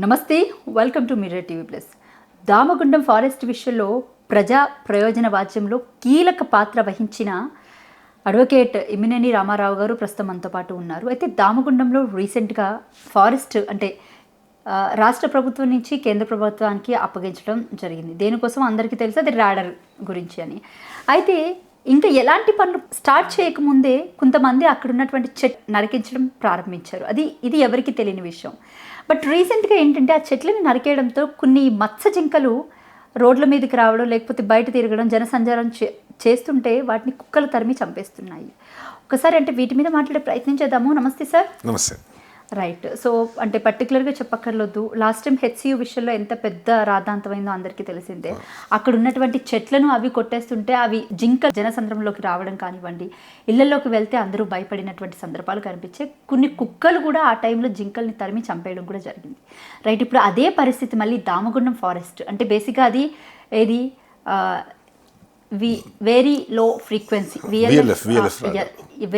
నమస్తే, welcome to mirror TV plus. Damagundam forest విషయంలో ప్రజా ప్రయోజన వాద్యంలో కీలక పాత్ర వహించిన అడ్వకేట్ ఇమ్మినేని రామారావు గారు ప్రస్తుతం మనతో పాటు ఉన్నారు. అయితే దామగుండంలో రీసెంట్గా ఫారెస్ట్ అంటే రాష్ట్ర ప్రభుత్వం నుంచి కేంద్ర ప్రభుత్వానికి అప్పగించడం జరిగింది. దేనికోసం అందరికీ తెలుసు, అది రాడర్ గురించి అని. అయితే ఇంకా ఎలాంటి పనులు స్టార్ట్ చేయకముందే కొంతమంది అక్కడ ఉన్నటువంటి నరికించడం ప్రారంభించారు. ఇది ఎవరికి తెలియని విషయం. బట్ రీసెంట్గా ఏంటంటే ఆ చెట్లను నరికేయడంతో కొన్ని మత్స్య జింకలు రోడ్ల మీదకి రావడం, లేకపోతే బయట తిరగడం, జనసంచారం చేస్తుంటే వాటిని కుక్కలు తరిమి చంపేస్తున్నాయి. ఒకసారి అంటే వీటి మీద మాట్లాడే ప్రయత్నం చేద్దాము. నమస్తే సార్. నమస్తే. రైట్. సో అంటే పర్టికులర్గా చెప్పక్కర్లేదు, లాస్ట్ టైం హెచ్సియు విషయంలో ఎంత పెద్ద రాద్ధాంతమైందో అందరికీ తెలిసిందే. అక్కడ ఉన్నటువంటి చెట్లను అవి కొట్టేస్తుంటే అవి జింక జనసంద్రంలోకి రావడం కానివ్వండి, ఇళ్లలోకి వెళ్తే అందరూ భయపడినటువంటి సందర్భాలు కనిపించాయి. కొన్ని కుక్కలు కూడా ఆ టైంలో జింకల్ని తరిమి చంపేయడం కూడా జరిగింది. రైట్. ఇప్పుడు అదే పరిస్థితి మళ్ళీ దామగుండం ఫారెస్ట్ అంటే బేసిక్గా అది ఏది very low frequency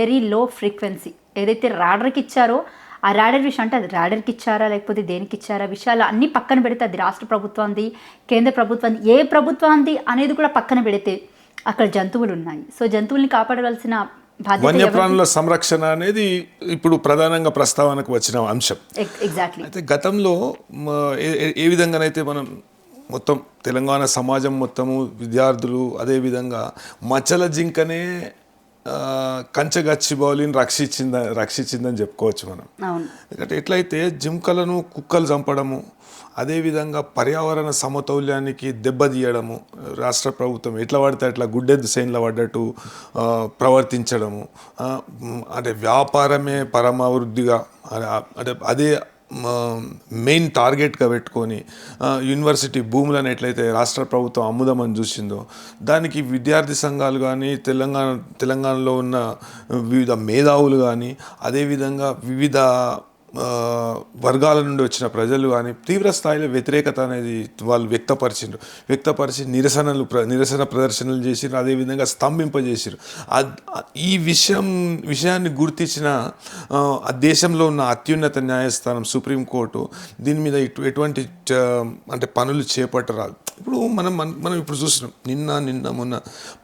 very low frequency ఏదైతే రాడర్కి ఇచ్చారో ఆ రాడర్ విషయం, అంటే అది రాడర్కి ఇచ్చారా లేకపోతే దేనికి ఇచ్చారా విషయాలు అన్నీ పక్కన పెడితే, అది రాష్ట్ర ప్రభుత్వాన్ని, కేంద్ర ప్రభుత్వాన్ని, ఏ ప్రభుత్వాన్ని అనేది కూడా పక్కన పెడితే అక్కడ జంతువులు ఉన్నాయి. సో జంతువుల్ని కాపాడవలసిన బాధ్యత, వన్యప్రాణుల సంరక్షణ అనేది ఇప్పుడు ప్రధానంగా ప్రస్తావనకు వచ్చిన అంశం. ఎగ్జాక్ట్లీ. అయితే గతంలో ఏ విధంగానైతే మనం మొత్తం తెలంగాణ సమాజం మొత్తము, విద్యార్థులు అదేవిధంగా మచ్చల జింకనే కంచగచ్చిబౌలిని రక్షించిందని చెప్పుకోవచ్చు మనం. ఎందుకంటే ఎట్లయితే జింకలను కుక్కలు చంపడము, అదేవిధంగా పర్యావరణ సమతౌల్యానికి దెబ్బతీయడము, రాష్ట్ర ప్రభుత్వం ఎట్లా పడితే అట్లా గుడ్డెద్దు సైన్లో పడ్డట్టు ప్రవర్తించడము, అంటే వ్యాపారమే పరమాభివృద్ధిగా, అంటే అదే మెయిన్ టార్గెట్గా పెట్టుకొని యూనివర్సిటీ భూములను ఎట్లయితే రాష్ట్ర ప్రభుత్వం అమ్ముదామని చూసిందో, దానికి విద్యార్థి సంఘాలు కానీ, తెలంగాణలో ఉన్న వివిధ మేధావులు కానీ, అదేవిధంగా వివిధ వర్గాల నుండి వచ్చిన ప్రజలు కానీ తీవ్ర స్థాయిలో వ్యతిరేకత అనేది వాళ్ళు వ్యక్తపరిచి నిరసన ప్రదర్శనలు చేసిరు, అదేవిధంగా స్తంభింపజేసారు. ఈ విషయాన్ని గుర్తించిన ఆ దేశంలో ఉన్న అత్యున్నత న్యాయస్థానం సుప్రీంకోర్టు దీని మీద ఎటువంటి అంటే పనులు చేపట్టరాదు. ఇప్పుడు మనం ఇప్పుడు చూస్తున్నాం, నిన్న మొన్న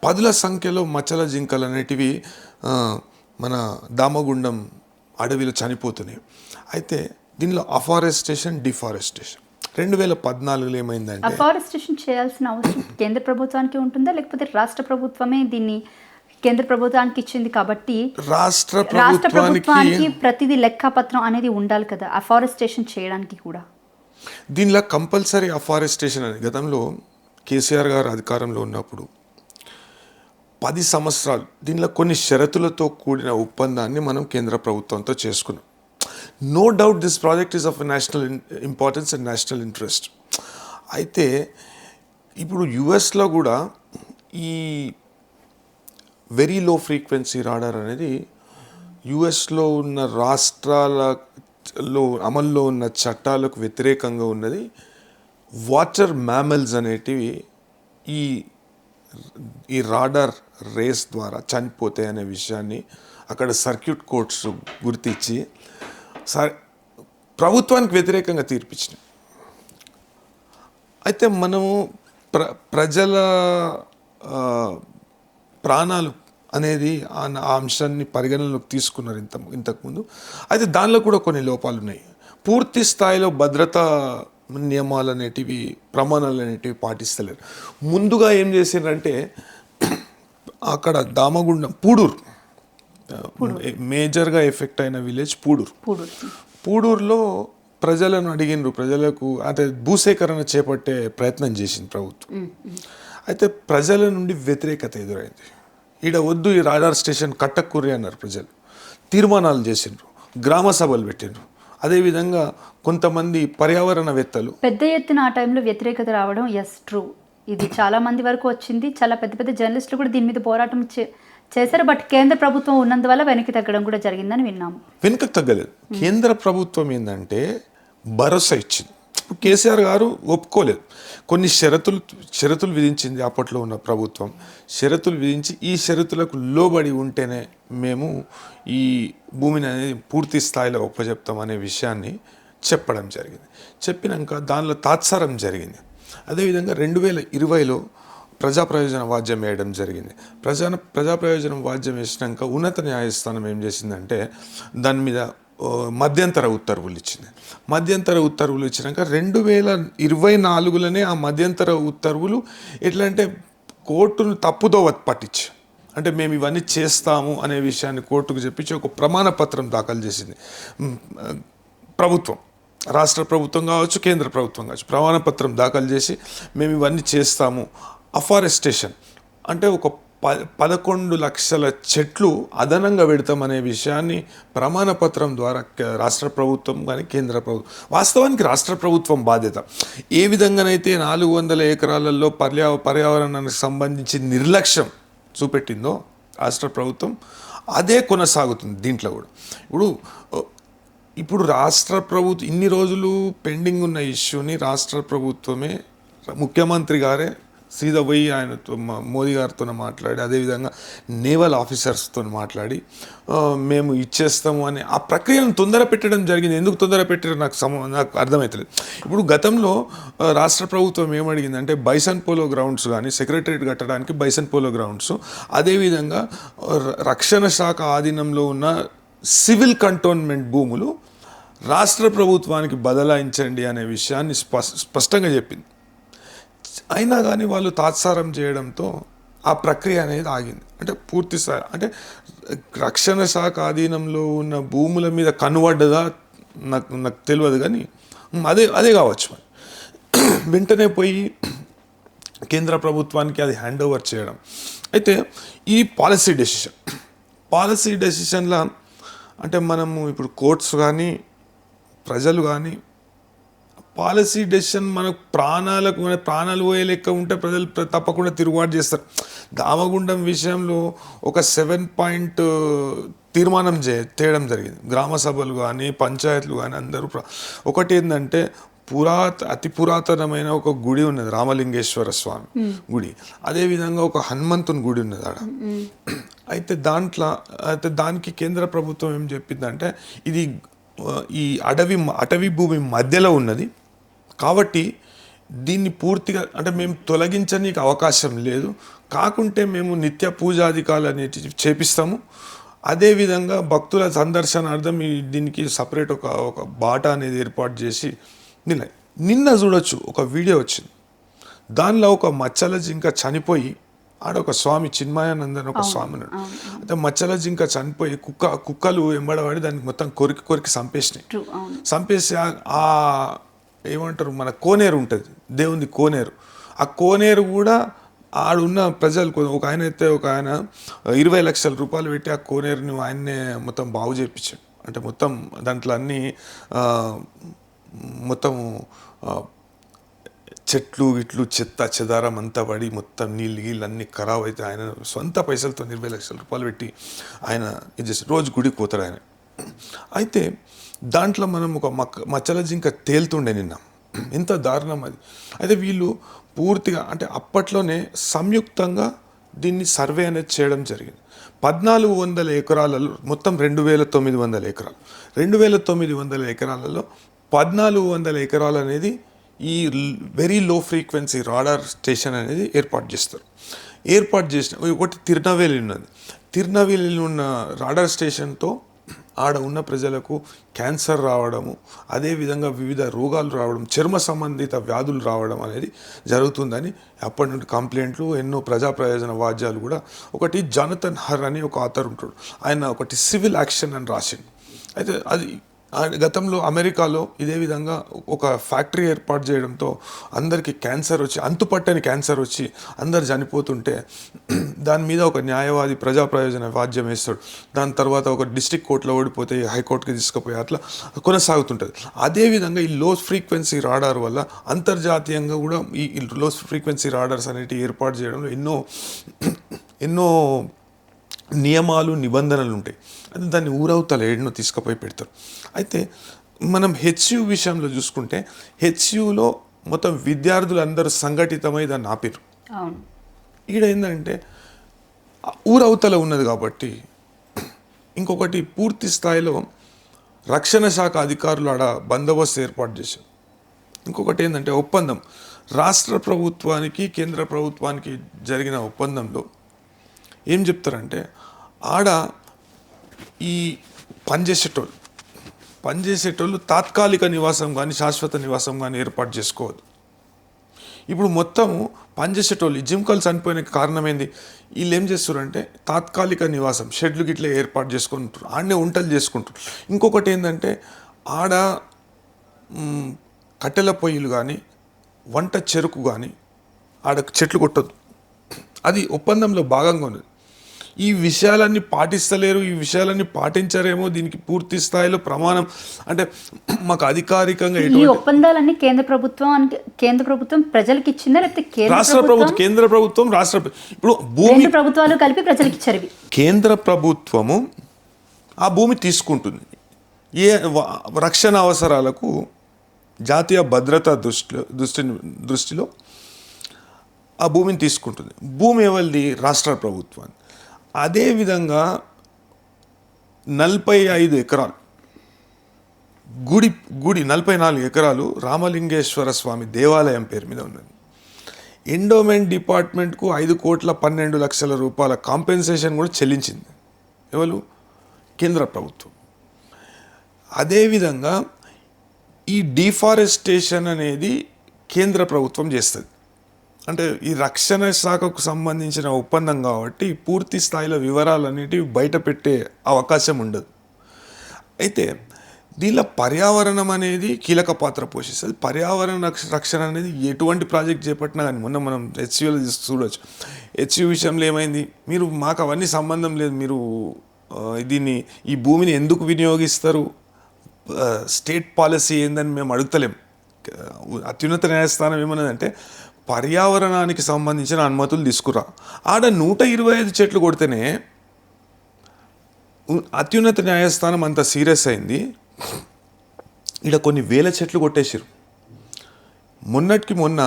పదుల సంఖ్యలో మచ్చల జింకలు అనేటివి మన దామగుండం అడవిలో చనిపోతున్నాయి. అయితే దీనిలో అఫారెస్టేషన్, డిఫారెస్టేషన్ 2014లో ఏమైందంటే, అఫారెస్టేషన్ చేయాల్సిన అవసరం కేంద్ర ప్రభుత్వానికి ఉంటుందా, లేకపోతే రాష్ట్ర ప్రభుత్వమే దీన్ని కేంద్ర ప్రభుత్వానికి ఇచ్చింది కాబట్టి రాష్ట్ర ప్రభుత్వానికి ప్రతిదీ లెక్కపత్రం అనేది ఉండాలి కదా అఫారెస్టేషన్ చేయడానికి కూడా? దీనిలో కంపల్సరీ అఫారెస్టేషన్ అని గతంలో కేసీఆర్ గారు అధికారంలో ఉన్నప్పుడు 10 సంవత్సరాలు దీనిలో కొన్ని షరతులతో కూడిన ఒప్పందాన్ని మనం కేంద్ర ప్రభుత్వంతో చేసుకున్నాం. No doubt this project is of national importance and national interest. అయితే ఇప్పుడు యుఎస్లో కూడా ఈ వెరీ లో ఫ్రీక్వెన్సీ రాడార్ అనేది యుఎస్లో ఉన్న రాష్ట్రాలలో అమల్లో ఉన్న చట్టాలకు వ్యతిరేకంగా ఉన్నది. వాటర్ మ్యామల్స్ అనేటివి ఈ రాడార్ రేస్ ద్వారా చనిపోతాయి అనే విషయాన్ని అక్కడ సర్క్యూట్ కోర్ట్స్ గుర్తించి ప్రభుత్వానికి వ్యతిరేకంగా తీర్పిచ్చినాయి. అయితే మనము ప్రజల ప్రాణాలు అనేది ఆ అంశాన్ని పరిగణనలోకి తీసుకున్నారు ఇంతకుముందు. అయితే దానిలో కూడా కొన్ని లోపాలు ఉన్నాయి. పూర్తి స్థాయిలో భద్రతా నియమాలు అనేటివి, ప్రమాణాలు అనేటివి పాటిస్తలేరు. ముందుగా ఏం చేసిండ్రంటే, అక్కడ దామగుండం పూడూరు మేజర్గా ఎఫెక్ట్ అయిన విలేజ్ పూడూరులో ప్రజలను అడిగినరు, ప్రజలకు అంటే భూసేకరణ చేపట్టే ప్రయత్నం చేసింది ప్రభుత్వం. అయితే ప్రజల నుండి వ్యతిరేకత ఎదురైంది. ఈడ వద్దు, ఈ రాడార్ స్టేషన్ కట్టకూరి అన్నారు ప్రజలు. తీర్మానాలు చేసిండ్రు, గ్రామ సభలు పెట్టిండ్రు. అదేవిధంగా కొంతమంది పర్యావరణవేత్తలు పెద్ద ఎత్తున ఆ టైంలో వ్యతిరేకత రావడం ఎస్ ట్రూ. ఇది చాలా మంది వరకు వచ్చింది. చాలా పెద్ద పెద్ద జర్నలిస్టులు కూడా దీని మీద పోరాటం చేశారు. బట్ కేంద్ర ప్రభుత్వం ఉన్నందువల్ల వెనక్కి తగ్గడం కూడా జరిగిందని విన్నాము. వెనుకకు తగ్గలేదు. కేంద్ర ప్రభుత్వం ఏంటంటే భరోసా ఇచ్చింది. కేసీఆర్ గారు ఒప్పుకోలేదు. కొన్ని షరతులు విధించింది అప్పట్లో ఉన్న ప్రభుత్వం. షరతులు విధించి ఈ షరతులకు లోబడి ఉంటేనే మేము ఈ భూమిని అనేది పూర్తి స్థాయిలో ఒప్పజెప్తాం అనే విషయాన్ని చెప్పడం జరిగింది. చెప్పినాక దానిలో తాత్సారం జరిగింది. అదేవిధంగా 2020లో ప్రజా ప్రయోజన వాద్యం వేయడం జరిగింది. ప్రజా ప్రయోజనం వాద్యం వేసినాక ఉన్నత న్యాయస్థానం ఏం చేసిందంటే దాని మీద మధ్యంతర ఉత్తర్వులు ఇచ్చింది. మధ్యంతర ఉత్తర్వులు ఇచ్చినాక 2024లోనే ఆ మధ్యంతర ఉత్తర్వులు ఎట్లా అంటే కోర్టును తప్పుదో పట్టించి, అంటే మేము ఇవన్నీ చేస్తాము అనే విషయాన్ని కోర్టుకు చెప్పించి ఒక ప్రమాణ పత్రం దాఖలు చేసింది ప్రభుత్వం. రాష్ట్ర ప్రభుత్వం కావచ్చు, కేంద్ర ప్రభుత్వం కావచ్చు, ప్రమాణ పత్రం దాఖలు చేసి మేము ఇవన్నీ చేస్తాము. అఫారెస్టేషన్ అంటే ఒక 11 లక్షల చెట్లు అదనంగా పెడతామనే విషయాన్ని ప్రమాణ పత్రం ద్వారా రాష్ట్ర ప్రభుత్వం కానీ కేంద్ర ప్రభుత్వం, వాస్తవానికి రాష్ట్ర ప్రభుత్వం బాధ్యత. ఏ విధంగానైతే 400 ఎకరాలలో పర్యావరణానికి సంబంధించి నిర్లక్ష్యం చూపెట్టిందో రాష్ట్ర ప్రభుత్వం, అదే కొనసాగుతుంది దీంట్లో కూడా. ఇప్పుడు రాష్ట్ర ప్రభుత్వం ఇన్ని రోజులు పెండింగ్ ఉన్న ఇష్యూని రాష్ట్ర ప్రభుత్వమే, ముఖ్యమంత్రి గారే సీదా పోయి ఆయనతో మోదీ గారితో మాట్లాడి, అదేవిధంగా నేవల్ ఆఫీసర్స్తో మాట్లాడి మేము ఇచ్చేస్తాము అని ఆ ప్రక్రియను తొందర పెట్టడం జరిగింది. ఎందుకు తొందర పెట్టారో నాకు అర్థమవుతలేదు. ఇప్పుడు గతంలో రాష్ట్ర ప్రభుత్వం ఏమడిగిందంటే బైసన్ పోలో గ్రౌండ్స్ కానీ, సెక్రటరేట్ కట్టడానికి బైసన్ పోలో గ్రౌండ్స్, అదేవిధంగా రక్షణ శాఖ ఆధీనంలో ఉన్న సివిల్ కంటోన్మెంట్ భూములు రాష్ట్ర ప్రభుత్వానికి బదలాయించండి అనే విషయాన్ని స్పష్టంగా చెప్పింది. అయినా కానీ వాళ్ళు తాత్సారం చేయడంతో ఆ ప్రక్రియ అనేది ఆగింది. అంటే పూర్తి స్థాయి అంటే రక్షణ శాఖ ఆధీనంలో ఉన్న భూముల మీద కనువడ్డదా నాకు తెలియదు, కానీ అదే కావచ్చు. వెంటనే పోయి కేంద్ర ప్రభుత్వానికి అది హ్యాండ్ ఓవర్ చేయడం. అయితే ఈ పాలసీ డెసిషన్ల అంటే మనము ఇప్పుడు కోర్ట్స్ కానీ ప్రజలు కానీ పాలసీ డెసిషన్ మనకు ప్రాణాలు పోయే లెక్క ఉంటే ప్రజలు తప్పకుండా తిరుగుబాటు చేస్తారు. దామగుండం విషయంలో ఒక 7 పాయింట్ తీర్మానం చేయడం జరిగింది. గ్రామ సభలు కానీ పంచాయతీలు కానీ అందరూ ఒకటి ఏంటంటే అతి పురాతనమైన ఒక గుడి ఉన్నది, రామలింగేశ్వర స్వామి గుడి. అదేవిధంగా ఒక హనుమంతుని గుడి ఉన్నది ఆడ. అయితే దానికి కేంద్ర ప్రభుత్వం ఏం చెప్పిందంటే ఇది ఈ అటవీ భూమి మధ్యలో ఉన్నది కాబట్టి దీన్ని పూర్తిగా అంటే మేము తొలగించడానికి అవకాశం లేదు, కాకుంటే మేము నిత్య పూజాధికాలు అనేటివి చేపిస్తాము. అదేవిధంగా భక్తుల సందర్శనార్థం దీనికి సపరేట్ ఒక బాట అనేది ఏర్పాటు చేసి నిన్న చూడొచ్చు ఒక వీడియో వచ్చింది. దానిలో ఒక మచ్చల జింక చనిపోయి ఆడ ఒక స్వామి చిన్మయానందన్ ఒక స్వామి ఉన్నాడు. అయితే మచ్చల జింక చనిపోయి కుక్కలు వెంబడబడి దానికి మొత్తం కొరికి చంపేసి ఆ ఏమంటారు మన కోనేరు ఉంటుంది, దేవుని కోనేరు. ఆ కోనేరు కూడా ఆడున్న ప్రజలు ఒక ఆయన 20 లక్షల రూపాయలు పెట్టి ఆ కోనేరుని ఆయన్నే మొత్తం బాగు చేయించాడు. అంటే మొత్తం దాంట్లో అన్నీ మొత్తం చెట్లు చెత్త చెదారం అంతా పడి మొత్తం నీళ్ళు అన్నీ ఖరాబ్ అయితే ఆయన సొంత పైసలతో 20 లక్షల రూపాయలు పెట్టి ఆయన ఇది చేసి రోజు గుడికి పోతాడు ఆయన. అయితే దాంట్లో మనం ఒక మచ్చల జింక తేలుతుండే నిన్న, ఎంత దారుణం అది. అయితే వీళ్ళు పూర్తిగా అంటే అప్పట్లోనే సంయుక్తంగా దీన్ని సర్వే అనేది చేయడం జరిగింది. 1400 ఎకరాలలో మొత్తం 2900 ఎకరాలు, 2900 ఎకరాలలో 1400 ఎకరాలు అనేది ఈ very low frequency radar station అనేది ఏర్పాటు చేసిన ఒకటి తిరునవేలి ఉన్నది. తిరునవేలిలో ఉన్న రాడార్ స్టేషన్తో ఆడ ఉన్న ప్రజలకు క్యాన్సర్ రావడము, అదేవిధంగా వివిధ రోగాలు రావడం, చర్మ సంబంధిత వ్యాధులు రావడం అనేది జరుగుతుందని అప్పటి నుండి కంప్లైంట్లు, ఎన్నో ప్రజా ప్రయోజన వాద్యాలు కూడా. ఒకటి జానథన్ హర్ అని ఒక ఆథర్ ఉంటాడు, ఆయన ఒకటి సివిల్ యాక్షన్ అని రాసిండు. అయితే అది గతంలో అమెరికాలో ఇదే విధంగా ఒక ఫ్యాక్టరీ ఏర్పాటు చేయడంతో అందరికీ క్యాన్సర్ వచ్చి అంతుపట్టని క్యాన్సర్ వచ్చి అందరు చనిపోతుంటే దాని మీద ఒక న్యాయవాది ప్రజా ప్రయోజన వాద్యం వేస్తాడు. దాని తర్వాత ఒక డిస్ట్రిక్ట్ కోర్టులో ఓడిపోతే హైకోర్టుకి తీసుకుపోయి అట్లా కొనసాగుతుంటుంది. అదేవిధంగా ఈ లో ఫ్రీక్వెన్సీ రాడార్ వల్ల అంతర్జాతీయంగా కూడా ఈ లో ఫ్రీక్వెన్సీ రాడార్స్ అనేటివి ఏర్పాటు చేయడంలో ఎన్నో నియమాలు నిబంధనలు ఉంటాయి. అది దాన్ని ఊరవుతల ఏడునో తీసుకుపోయి పెడతారు. అయితే మనం హెచ్యు విషయంలో చూసుకుంటే హెచ్యులో మొత్తం విద్యార్థులందరూ సంఘటితమై దాన్ని ఆపిరు. ఈడ ఏంటంటే ఊరవుతల ఉన్నది కాబట్టి ఇంకొకటి పూర్తి స్థాయిలో రక్షణ శాఖ అధికారులు ఆడ బందోబస్తు ఏర్పాటు చేశారు. ఇంకొకటి ఏంటంటే ఒప్పందం, రాష్ట్ర ప్రభుత్వానికి కేంద్ర ప్రభుత్వానికి జరిగిన ఒప్పందంలో ఏం చెప్తారంటే ఆడ ఈ పనిచేసేటోళ్ళు తాత్కాలిక నివాసం కానీ శాశ్వత నివాసం కానీ ఏర్పాటు చేసుకోవద్దు. ఇప్పుడు మొత్తము పనిచేసేటోళ్ళు ఈ జిమ్కల్ చనిపోయిన కారణం ఏంది, వీళ్ళు ఏం చేస్తారంటే తాత్కాలిక నివాసం షెడ్లు గిట్లా ఏర్పాటు చేసుకుంటారు, ఆడనే వంటలు చేసుకుంటారు. ఇంకొకటి ఏంటంటే ఆడ కట్టెల పొయ్యిలు కానీ వంట చెరుకు కానీ ఆడ చెట్లు కొట్టద్దు. అది ఒప్పందంలో భాగంగా ఉన్నది. ఈ విషయాలన్నీ పాటిస్తలేరు, ఈ విషయాలన్నీ పాటించారేమో, దీనికి పూర్తి స్థాయిలో ప్రమాణం అంటే మాకు అధికారికంగా ఈ ఒప్పందాలన్నీ కేంద్ర ప్రభుత్వం ప్రజలకు ఇచ్చిందా లేకపోతే రాష్ట్ర ప్రభుత్వం, కేంద్ర ప్రభుత్వం, ఇప్పుడు భూమి ప్రభుత్వాలు కలిపి ప్రజలకు ఇచ్చారు. కేంద్ర ప్రభుత్వము ఆ భూమి తీసుకుంటుంది ఏ రక్షణ అవసరాలకు, జాతీయ భద్రతా దృష్టిలో ఆ భూమిని తీసుకుంటుంది. భూమి ఎవరిది? రాష్ట్ర ప్రభుత్వాన్ని. అదేవిధంగా 45 ఎకరాలు గుడి 44 ఎకరాలు రామలింగేశ్వర స్వామి దేవాలయం పేరు మీద ఉన్నది. ఎండోమెంట్ డిపార్ట్మెంట్కు 5,12,00,000 రూపాయల కాంపెన్సేషన్ కూడా చెల్లించింది. ఎవరు? కేంద్ర ప్రభుత్వం. అదేవిధంగా ఈ డిఫారెస్టేషన్ అనేది కేంద్ర ప్రభుత్వం చేస్తుంది. అంటే ఈ రక్షణ శాఖకు సంబంధించిన ఒప్పందం కాబట్టి పూర్తి స్థాయిలో వివరాలన్నిటివి బయట పెట్టే అవకాశం ఉండదు. అయితే దీనిలో పర్యావరణం అనేది కీలక పాత్ర పోషిస్తుంది. పర్యావరణ రక్షణ అనేది ఎటువంటి ప్రాజెక్ట్ చేపట్టినా కానీ, మొన్న మనం హెచ్సియూలో చూడవచ్చు. హెచ్సియూ విషయంలో ఏమైంది, మీరు మాకు అవన్నీ సంబంధం లేదు, మీరు దీన్ని ఈ భూమిని ఎందుకు వినియోగిస్తారు, స్టేట్ పాలసీ ఏందని మేము అడుగుతలేం. అత్యున్నత న్యాయస్థానం ఏమన్నదంటే పర్యావరణానికి సంబంధించిన అనుమతులు తీసుకురా. ఆడ 125 చెట్లు కొడితేనే అత్యున్నత న్యాయస్థానం అంత సీరియస్ అయింది. ఇక్కడ కొన్ని వేల చెట్లు కొట్టేసారు. మొన్నటికి మొన్న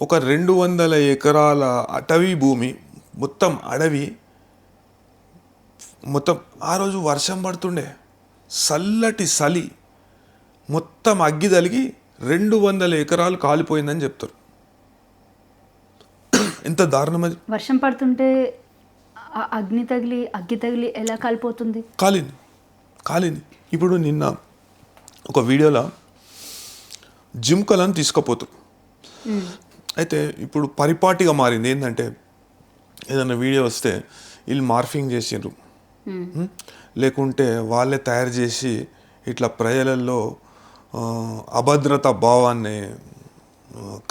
ఒక 200 ఎకరాల అటవీ భూమి, మొత్తం అడవి, మొత్తం ఆ రోజు వర్షం పడుతుండే, చల్లటి చలి, మొత్తం అగ్గి తలిగి 200 ఎకరాలు కాలిపోయిందని చెప్తారు. ఎంత దారుణం అది. వర్షం పడుతుంటే అగ్గి తగిలి ఎలా కాలిపోతుంది? కాలింది. ఇప్పుడు నిన్న ఒక వీడియోలో జిమ్కలను తీసుకుపోతారు. అయితే ఇప్పుడు పరిపాటిగా మారింది ఏంటంటే, ఏదైనా వీడియో వస్తే వీళ్ళు మార్ఫింగ్ చేసిండ్రు, లేకుంటే వాళ్ళే తయారు చేసి ఇట్లా ప్రజలలో అభద్రతా భావాన్ని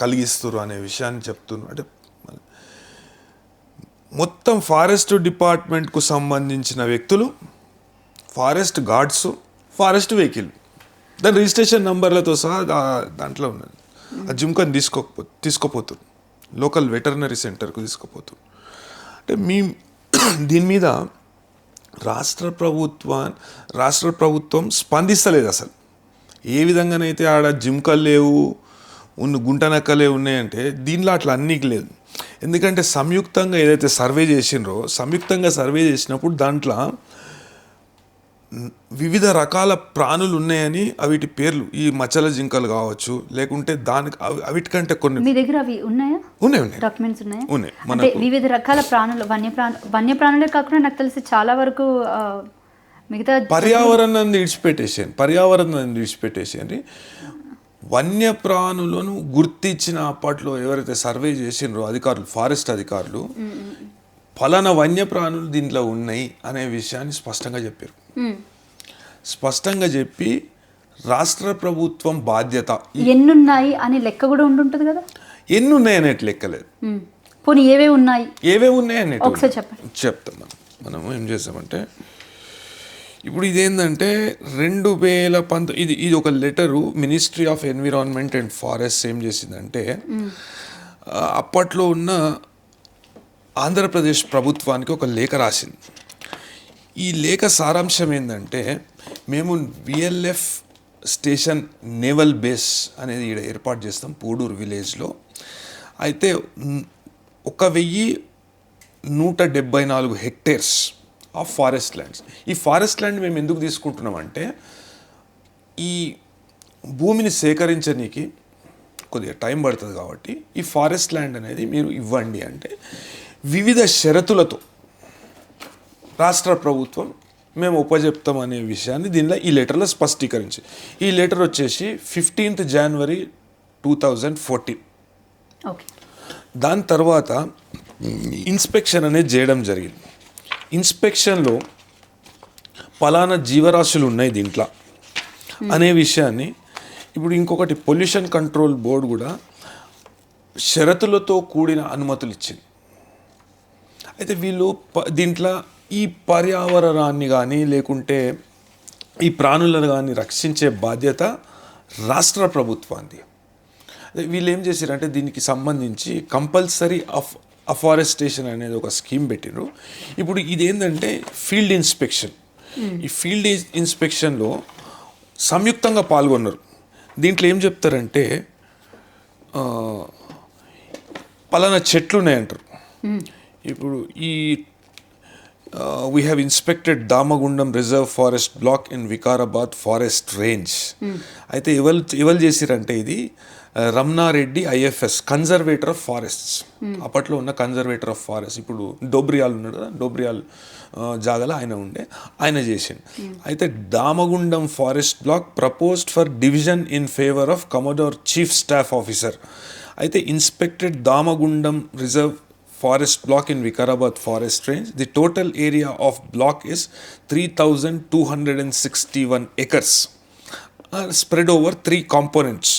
కలిగిస్తారు అనే విషయాన్ని చెప్తున్నారు. అంటే మొత్తం ఫారెస్ట్ డిపార్ట్మెంట్కు సంబంధించిన వ్యక్తులు, ఫారెస్ట్ గార్డ్స్, ఫారెస్ట్ వెహికల్, దాని రిజిస్ట్రేషన్ నంబర్లతో సహా దాంట్లో ఉన్నది. ఆ జిమ్కని తీసుకుపోతారు, లోకల్ వెటర్నరీ సెంటర్కు తీసుకుపోతారు. అంటే దీని మీద రాష్ట్ర ప్రభుత్వం స్పందిస్తలేదు అసలు. ఏ విధంగానైతే ఆడ జిమ్కలు లేవు, గుంటనక్కలే ఉన్నాయంటే దీనిలో అట్లా అన్నీకి లేదు. ఎందుకంటే సంయుక్తంగా ఏదైతే సర్వే చేసినప్పుడు దాంట్లో వివిధ రకాల ప్రాణులు ఉన్నాయని, వీటి పేర్లు ఈ మచ్చల జింకలు కావచ్చు, లేకుంటే దానికి అవిటికంటే కొన్ని. మీ దగ్గర అవి ఉన్నాయా? ఉన్నాయి డాక్యుమెంట్స్ ఉన్నాయా? ఉన్నాయి. అంటే వివిధ రకాల ప్రాణులు, వన్యప్రాణులే కాకుండా నాకు తెలిసి చాలా వరకు మిగతా పర్యావరణాన్ని విడిచిపెట్టేసి వన్యప్రాణులను గుర్తించిన అప్పట్లో ఎవరైతే సర్వే చేసినారో అధికారులు, ఫారెస్ట్ అధికారులు, ఫలానా వన్యప్రాణులు దీంట్లో ఉన్నాయి అనే విషయాన్ని స్పష్టంగా చెప్పారు. స్పష్టంగా చెప్పి రాష్ట్ర ప్రభుత్వం బాధ్యత, ఎన్నున్నాయి అని లెక్క కూడా ఉంటుంటుంది కదా, ఎన్ని ఉన్నాయి అనేటి లెక్కలేదు. పోనీ ఏవే ఉన్నాయి అనేటి ఒకసారి చెప్పండి. చెప్తాం. మనం ఏం చేసామంటే, ఇప్పుడు ఇదేంటంటే 2019 ఇది ఒక letter ministry of environment and forest ఏం చేసిందంటే, అప్పట్లో ఉన్న ఆంధ్రప్రదేశ్ ప్రభుత్వానికి ఒక లేఖ రాసింది. ఈ లేఖ సారాంశం ఏంటంటే, మేము విఎల్ఎఫ్ స్టేషన్ నేవల్ బేస్ అనేది ఇక్కడ ఏర్పాటు చేస్తాం పూడూరు విలేజ్లో. అయితే 1174 హెక్టేర్స్ ఆఫ్ ఫారెస్ట్ ల్యాండ్స్. ఈ ఫారెస్ట్ ల్యాండ్ మేము ఎందుకు తీసుకుంటున్నామంటే, ఈ భూమిని సేకరించనీకి కొద్దిగా టైం పడుతుంది కాబట్టి ఈ ఫారెస్ట్ ల్యాండ్ అనేది మీరు ఇవ్వండి అంటే వివిధ షరతులతో రాష్ట్ర ప్రభుత్వం మేము ఉపజెప్తాం అనే విషయాన్ని దీనిలో ఈ లెటర్లో స్పష్టీకరించి ఈ లెటర్ వచ్చేసి 15th January 2014. ఓకే. దాని తర్వాత ఇన్స్పెక్షన్ అనేది చేయడం జరిగింది. ఇన్స్పెక్షన్లో పలానా జీవరాశులు ఉన్నాయి దీంట్లో అనే విషయాన్ని ఇప్పుడు ఇంకొకటి పొల్యూషన్ కంట్రోల్ బోర్డు కూడా షరతులతో కూడిన అనుమతులు ఇచ్చింది. అయితే వీళ్ళు దీంట్లో ఈ పర్యావరణాన్ని కానీ లేకుంటే ఈ ప్రాణులను కానీ రక్షించే బాధ్యత రాష్ట్ర ప్రభుత్వాన్ని. వీళ్ళు ఏం చేశారంటే దీనికి సంబంధించి కంపల్సరీ అఫారెస్టేషన్ అనేది ఒక స్కీమ్ పెట్టిరు. ఇప్పుడు ఇదేంటంటే ఫీల్డ్ ఇన్స్పెక్షన్. ఈ ఫీల్డ్ ఇన్స్పెక్షన్లో సంయుక్తంగా పాల్గొన్నారు. దీంట్లో ఏం చెప్తారంటే పలానా చెట్లు ఉన్నాయంటారు. ఇప్పుడు ఈ we have inspected Damagundam reserve forest block in Vikarabad forest range. అయితే ఎవరు చేసిరంటే ఇది Ramana Reddy IFS conservator of forests, అప్పట్లో ఉన్న కన్జర్వేటర్ ఆఫ్ ఫారెస్ట్. ఇప్పుడు డోబ్రియాల్ ఉన్నాడు కదా, డోబ్రియాల్ జాగల ఆయన చేసిండు. అయితే Damagundam forest block proposed for division in favour of commodore chief staff officer. అయితే inspected Damagundam reserve forest block in Vikarabad forest range. The total area of block is 3,261 acres spread over 3 components.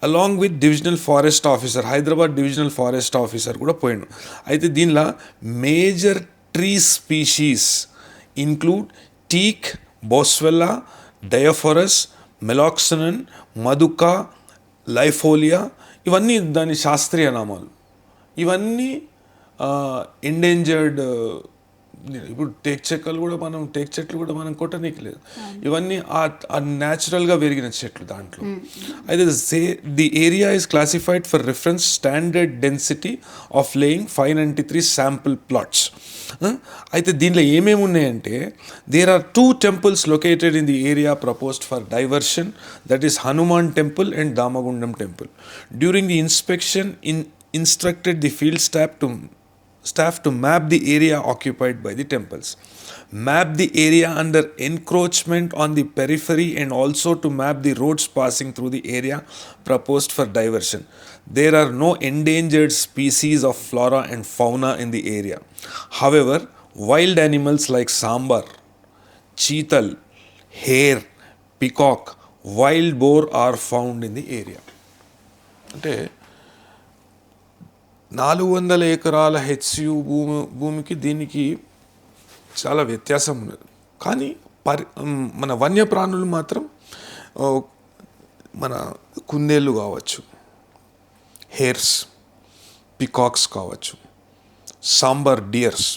Along with divisional forest officer, Hyderabad divisional forest officer kuda poyindu. Aithe deenla major tree species include teak, boswellia, diaphorus, meloxylon, maduka, lifolia. ఇవన్నీ దాని శాస్త్రీయ నామాలు. ఇవన్నీ endangered. ఇప్పుడు take చెట్లు కూడా మనం కొట్టనీకి లేదు. ఇవన్నీ న్యాచురల్గా పెరిగిన చెట్లు దాంట్లో. అయితే the area is classified for reference standard density of laying 593 sample plots. అయితే దీనిలో ఏమేమి ఉన్నాయంటే there are 2 temples located in the area proposed for diversion, that is Hanuman temple and Damagundam temple. During the inspection instructed the field staff to map the area occupied by the temples, map the area under encroachment on the periphery, and also to map the roads passing through the area proposed for diversion. There are no endangered species of flora and fauna in the area. However, wild animals like sambar, cheetal, hare, peacock, wild boar are found in the area. అంటే 400 ఎకరాల హెచ్యు భూమికి దీనికి చాలా వ్యత్యాసం ఉన్నది. కానీ మన వన్యప్రాణులు మాత్రం మన కుందేళ్ళు కావచ్చు, హేర్స్, పికాక్స్ కావచ్చు, సాంబార్ డియర్స్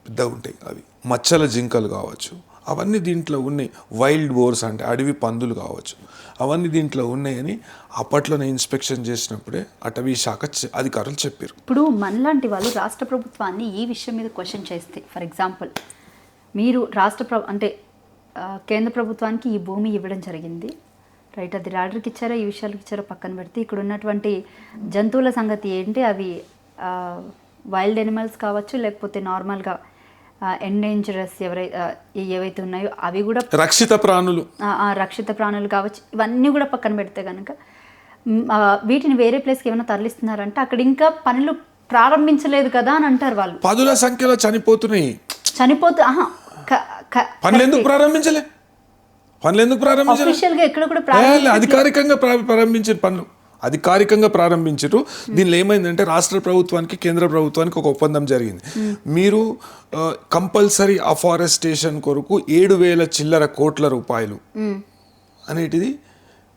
పెద్దగా ఉంటాయి అవి, మచ్చల జింకలు కావచ్చు, అవన్నీ దీంట్లో ఉన్నాయి. వైల్డ్ బోర్స్ అంటే అడవి పందులు కావచ్చు, అవన్నీ దీంట్లో ఉన్నాయని అప్పట్లోనే ఇన్స్పెక్షన్ చేసినప్పుడే అటవీ శాఖ అధికారులు చెప్పారు. ఇప్పుడు మనలాంటి వాళ్ళు రాష్ట్ర ప్రభుత్వాన్ని ఈ విషయం మీద క్వశ్చన్ చేస్తే, ఫర్ ఎగ్జాంపుల్ మీరు అంటే కేంద్ర ప్రభుత్వానికి ఈ భూమి ఇవ్వడం జరిగింది, రైట్? అది రాడర్కి ఇచ్చారో ఈ విషయాలకు ఇచ్చారో పక్కన పెడితే ఇక్కడ ఉన్నటువంటి జంతువుల సంగతి ఏంటి, అవి వైల్డ్ ఎనిమల్స్ కావచ్చు లేకపోతే నార్మల్గా ఎండేంజరస్ ఏవైతే ఉన్నాయో అవి కూడా రక్షిత ప్రాణులు కావచ్చు, ఇవన్నీ కూడా పక్కన పెడితే కనుక వీటిని వేరే ప్లేస్కి ఏమైనా తరలిస్తున్నారంటే అక్కడ ఇంకా పనులు ప్రారంభించలేదు కదా అని అంటారు వాళ్ళు. పదుల సంఖ్యలో చనిపోతున్నాయి. పనులు ఎందుకు ప్రారంభించాలి? అధికారికంగా ప్రారంభించారు. దీనిలో ఏమైందంటే రాష్ట్ర ప్రభుత్వానికి కేంద్ర ప్రభుత్వానికి ఒక ఒప్పందం జరిగింది. మీరు కంపల్సరీ అఫారెస్టేషన్ కొరకు 7,000 చిల్లర కోట్ల రూపాయలు అనేటిది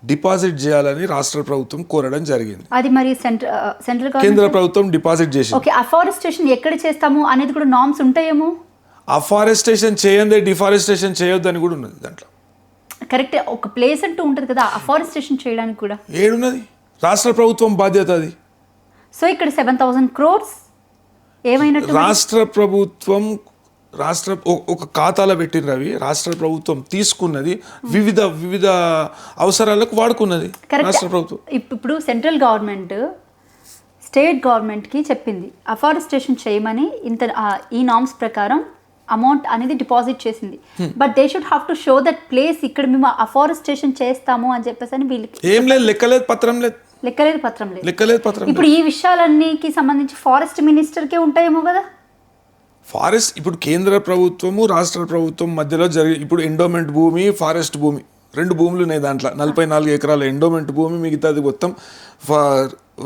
డిపాజిట్ చేయాలని రాష్ట్ర ప్రభుత్వం కోరడం జరిగింది. అది మరి సెంట్రల్ కేంద్ర ప్రభుత్వం డిపాజిట్ చేసింది. ఓకే, అఫారెస్టేషన్ ఎక్కడ చేస్తాము అనేది కూడా నామ్స్ ఉంటాయేమో. అఫారెస్టేషన్ చేయందే డిఫారెస్టేషన్ చేయొద్దని కూడా ఉన్నది దాంట్లో. కరెక్ట్, ఒక ప్లేస్ అంటూ ఉంటుంది కదా అఫారెస్టేషన్ చేయడానికి కూడా. ఏడున్నది? రాష్ట్ర ప్రభుత్వం బాధ్యత అది. సో ఇక్కడ 7,000 crores ఏమైనట్టు? రాష్ట్ర ప్రభుత్వం ఒక ఖాతాలో పెట్టిన రవి రాష్ట్ర ప్రభుత్వం తీసుకున్నది వివిధ వివిధ అవసరాలకు వాడుకున్నది రాష్ట్ర ప్రభుత్వం. ఇప్పుడు సెంట్రల్ గవర్నమెంట్ స్టేట్ గవర్నమెంట్కి చెప్పింది అఫారెస్టేషన్ చేయమని ఈ నామ్స్ ప్రకారం అమౌంట్ అనేది డిపాజిట్ చేసింది. But they should have to show that place ఇక్కడ మేము అఫారెస్టేషన్ చేస్తాము అని చెప్పేసి అని వీళ్ళకి ఏం లేదు, లెక్కలేదు, పత్రం లేదు, లెక్కలేదు, పత్రం లేదు, లెక్కలేదు, పత్రం. ఇప్పుడు ఈ విషయాలన్నికి సంబంధించి ఫారెస్ట్ మినిస్టర్కే ఉంటాయేమో కదా. ఫారెస్ట్ ఇప్పుడు కేంద్ర ప్రభుత్వము రాష్ట్ర ప్రభుత్వం మధ్యలో ఇప్పుడు ఎండోమెంట్ భూమి, ఫారెస్ట్ భూమి, 2 భూములు ఉన్నాయి దాంట్లో. 44 ఎకరాల ఎండోమెంట్ భూమి, మిగతాది మొత్తం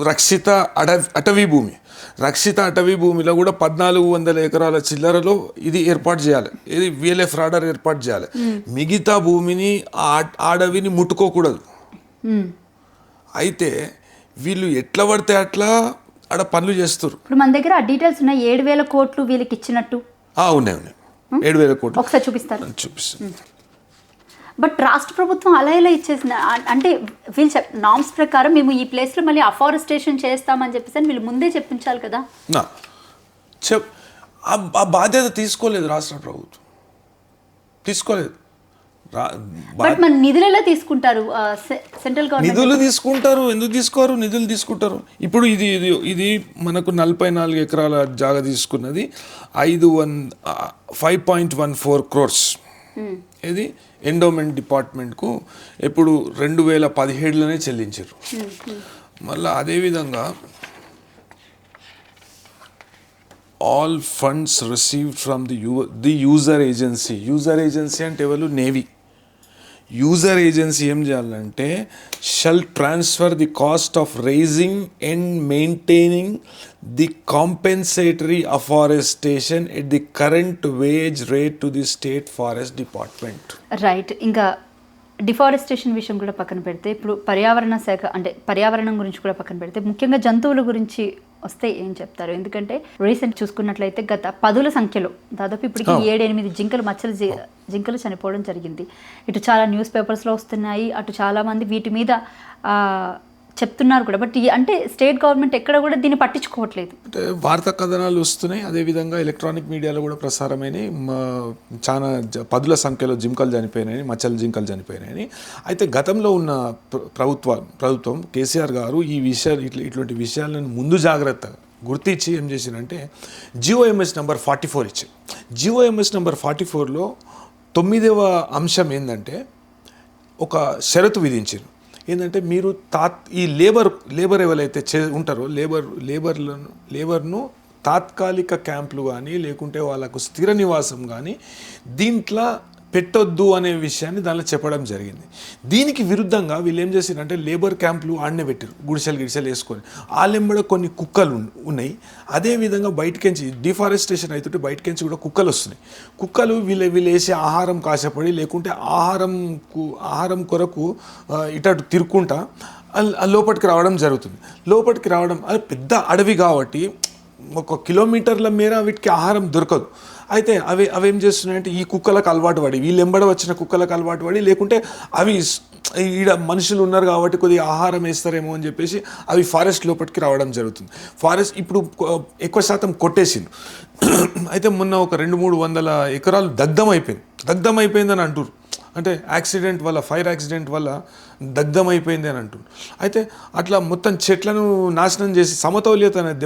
రక్షిత అటవీ భూమి. రక్షిత అటవీ భూమిలో కూడా 1400 ఎకరాల చిల్లరలో ఇది ఏర్పాటు చేయాలి, ఇది VLF రాడర్ ఏర్పాటు చేయాలి. మిగతా భూమిని అడవిని ముట్టుకోకూడదు. అయితే వీళ్ళు ఎట్లా పడితే అట్లా ఆడ పనులు చేస్తారు. ఇప్పుడు మన దగ్గర ఆ డీటెయిల్స్ ఉన్నాయి, 7,000 కోట్లు వీళ్ళకి ఇచ్చినట్టు. ఉన్నాయి 7,000 కోట్లు ఒకసారి చూపిస్తారు. చూపిస్తాను. బట్ రాష్ట్ర ప్రభుత్వం అలా ఎలా ఇచ్చేసిన అంటే వీళ్ళు నామ్స్ ప్రకారం మేము ఈ ప్లేస్లో మళ్ళీ అఫారెస్టేషన్ చేస్తామని చెప్పేసి వీళ్ళు ముందే చెప్పించాలి కదా. ఆ బాధ్యత తీసుకోలేదు రాష్ట్ర ప్రభుత్వం, తీసుకోలేదు. బట్ మన నిధులు ఎలా తీసుకుంటారు సెంట్రల్ గవర్నమెంట్? నిధులు తీసుకుంటారు, ఎందుకు తీసుకోరు? నిధులు తీసుకుంటారు. ఇప్పుడు ఇది మనకు 44 ఎకరాల జాగా తీసుకున్నది 5.14 crores. ఇది ఎండోమెంట్ డిపార్ట్మెంట్కు ఎప్పుడు 2017లోనే చెల్లించారు. మళ్ళీ అదేవిధంగా all funds received from the user agency. User agency అంటే ఎవరు? నేవీ. యూజర్ ఏజెన్సీ ఏం చేయాలంటే shall transfer the cost of raising and maintaining the compensatory afforestation at the current wage rate to the state forest department. Right. ఇంకా deforestation విషయం కూడా పక్కన పెడితే ఇప్పుడు పర్యావరణ శాఖ అంటే పర్యావరణం గురించి కూడా పక్కన పెడితే ముఖ్యంగా జంతువుల గురించి వస్తే ఏం చెప్తారు? ఎందుకంటే రీసెంట్ చూసుకున్నట్లయితే గత 10ల సంఖ్యలో దాదాపు ఇప్పటికి 7-8 జింకలు చనిపోవడం జరిగింది. ఇటు చాలా న్యూస్ పేపర్స్లో వస్తున్నాయి, అటు చాలామంది వీటి మీద చెప్తున్నారు కూడా. బట్ అంటే స్టేట్ గవర్నమెంట్ ఎక్కడ కూడా దీన్ని పట్టించుకోవట్లేదు. అంటే వార్తా కథనాలు వస్తున్నాయి, అదేవిధంగా ఎలక్ట్రానిక్ మీడియాలో కూడా ప్రసారమైనవి. చాలా 10ల సంఖ్యలో జింకలు చనిపోయినాయని, మచ్చల జింకలు చనిపోయినాయని. అయితే గతంలో ఉన్న ప్రభుత్వం కేసీఆర్ గారు ఈ విషయాలు ఇట్లాంటి విషయాలను ముందు జాగ్రత్తగా గుర్తించి ఏం చేసిందంటే GOMS నంబర్ 44 ఇచ్చారు. GOMS నంబర్ 44లో 9వ అంశం ఏంటంటే ఒక షరతు విధించారు. ఏంటంటే మీరు ఈ లేబర్ ఎవరైతే ఉంటారో లేబర్ను తాత్కాలిక క్యాంపులు కానీ లేకుంటే వాళ్ళకు స్థిర నివాసం కానీ దీంట్లో పెట్టొద్దు అనే విషయాన్ని దానిలో చెప్పడం జరిగింది. దీనికి విరుద్ధంగా వీళ్ళు ఏం చేశారంటే లేబర్ క్యాంపులు ఆడనే పెట్టారు, గుడిసెలు వేసుకొని. వాళ్ళెంబడ కొన్ని కుక్కలు ఉన్నాయి. అదేవిధంగా బయటకెంచి డిఫారెస్టేషన్ అవుతుంటే బయటకెంచి కూడా కుక్కలు వస్తున్నాయి. కుక్కలు వీళ్ళు వేసే ఆహారం కాశపడి లేకుంటే ఆహారం కొరకు ఇటు తిరుక్కుంటా లోపలికి రావడం జరుగుతుంది. లోపలికి రావడం అది పెద్ద అడవి కాబట్టి 1 కిలోమీటర్ల మేర వీటికి ఆహారం దొరకదు. అయితే అవేం చేస్తున్నాయంటే ఈ కుక్కలకు అలవాటు పడి వీళ్ళు ఎంబడ వచ్చిన కుక్కలకు అలవాటు పడి లేకుంటే అవి ఈడ మనుషులు ఉన్నారు కాబట్టి కొద్దిగా ఆహారం వేస్తారేమో అని చెప్పేసి అవి ఫారెస్ట్ లోపలికి రావడం జరుగుతుంది. ఫారెస్ట్ ఇప్పుడు ఎక్కువ శాతం కొట్టేసింది. అయితే మొన్న ఒక 200-300 ఎకరాలు దగ్ధమైపోయిందని అంటారు. అంటే ఫైర్ యాక్సిడెంట్ వల్ల దగ్ధమైపోయింది అని అంటున్నారు. అయితే అట్లా మొత్తం చెట్లను నాశనం చేసి సమతౌల్యత అనేది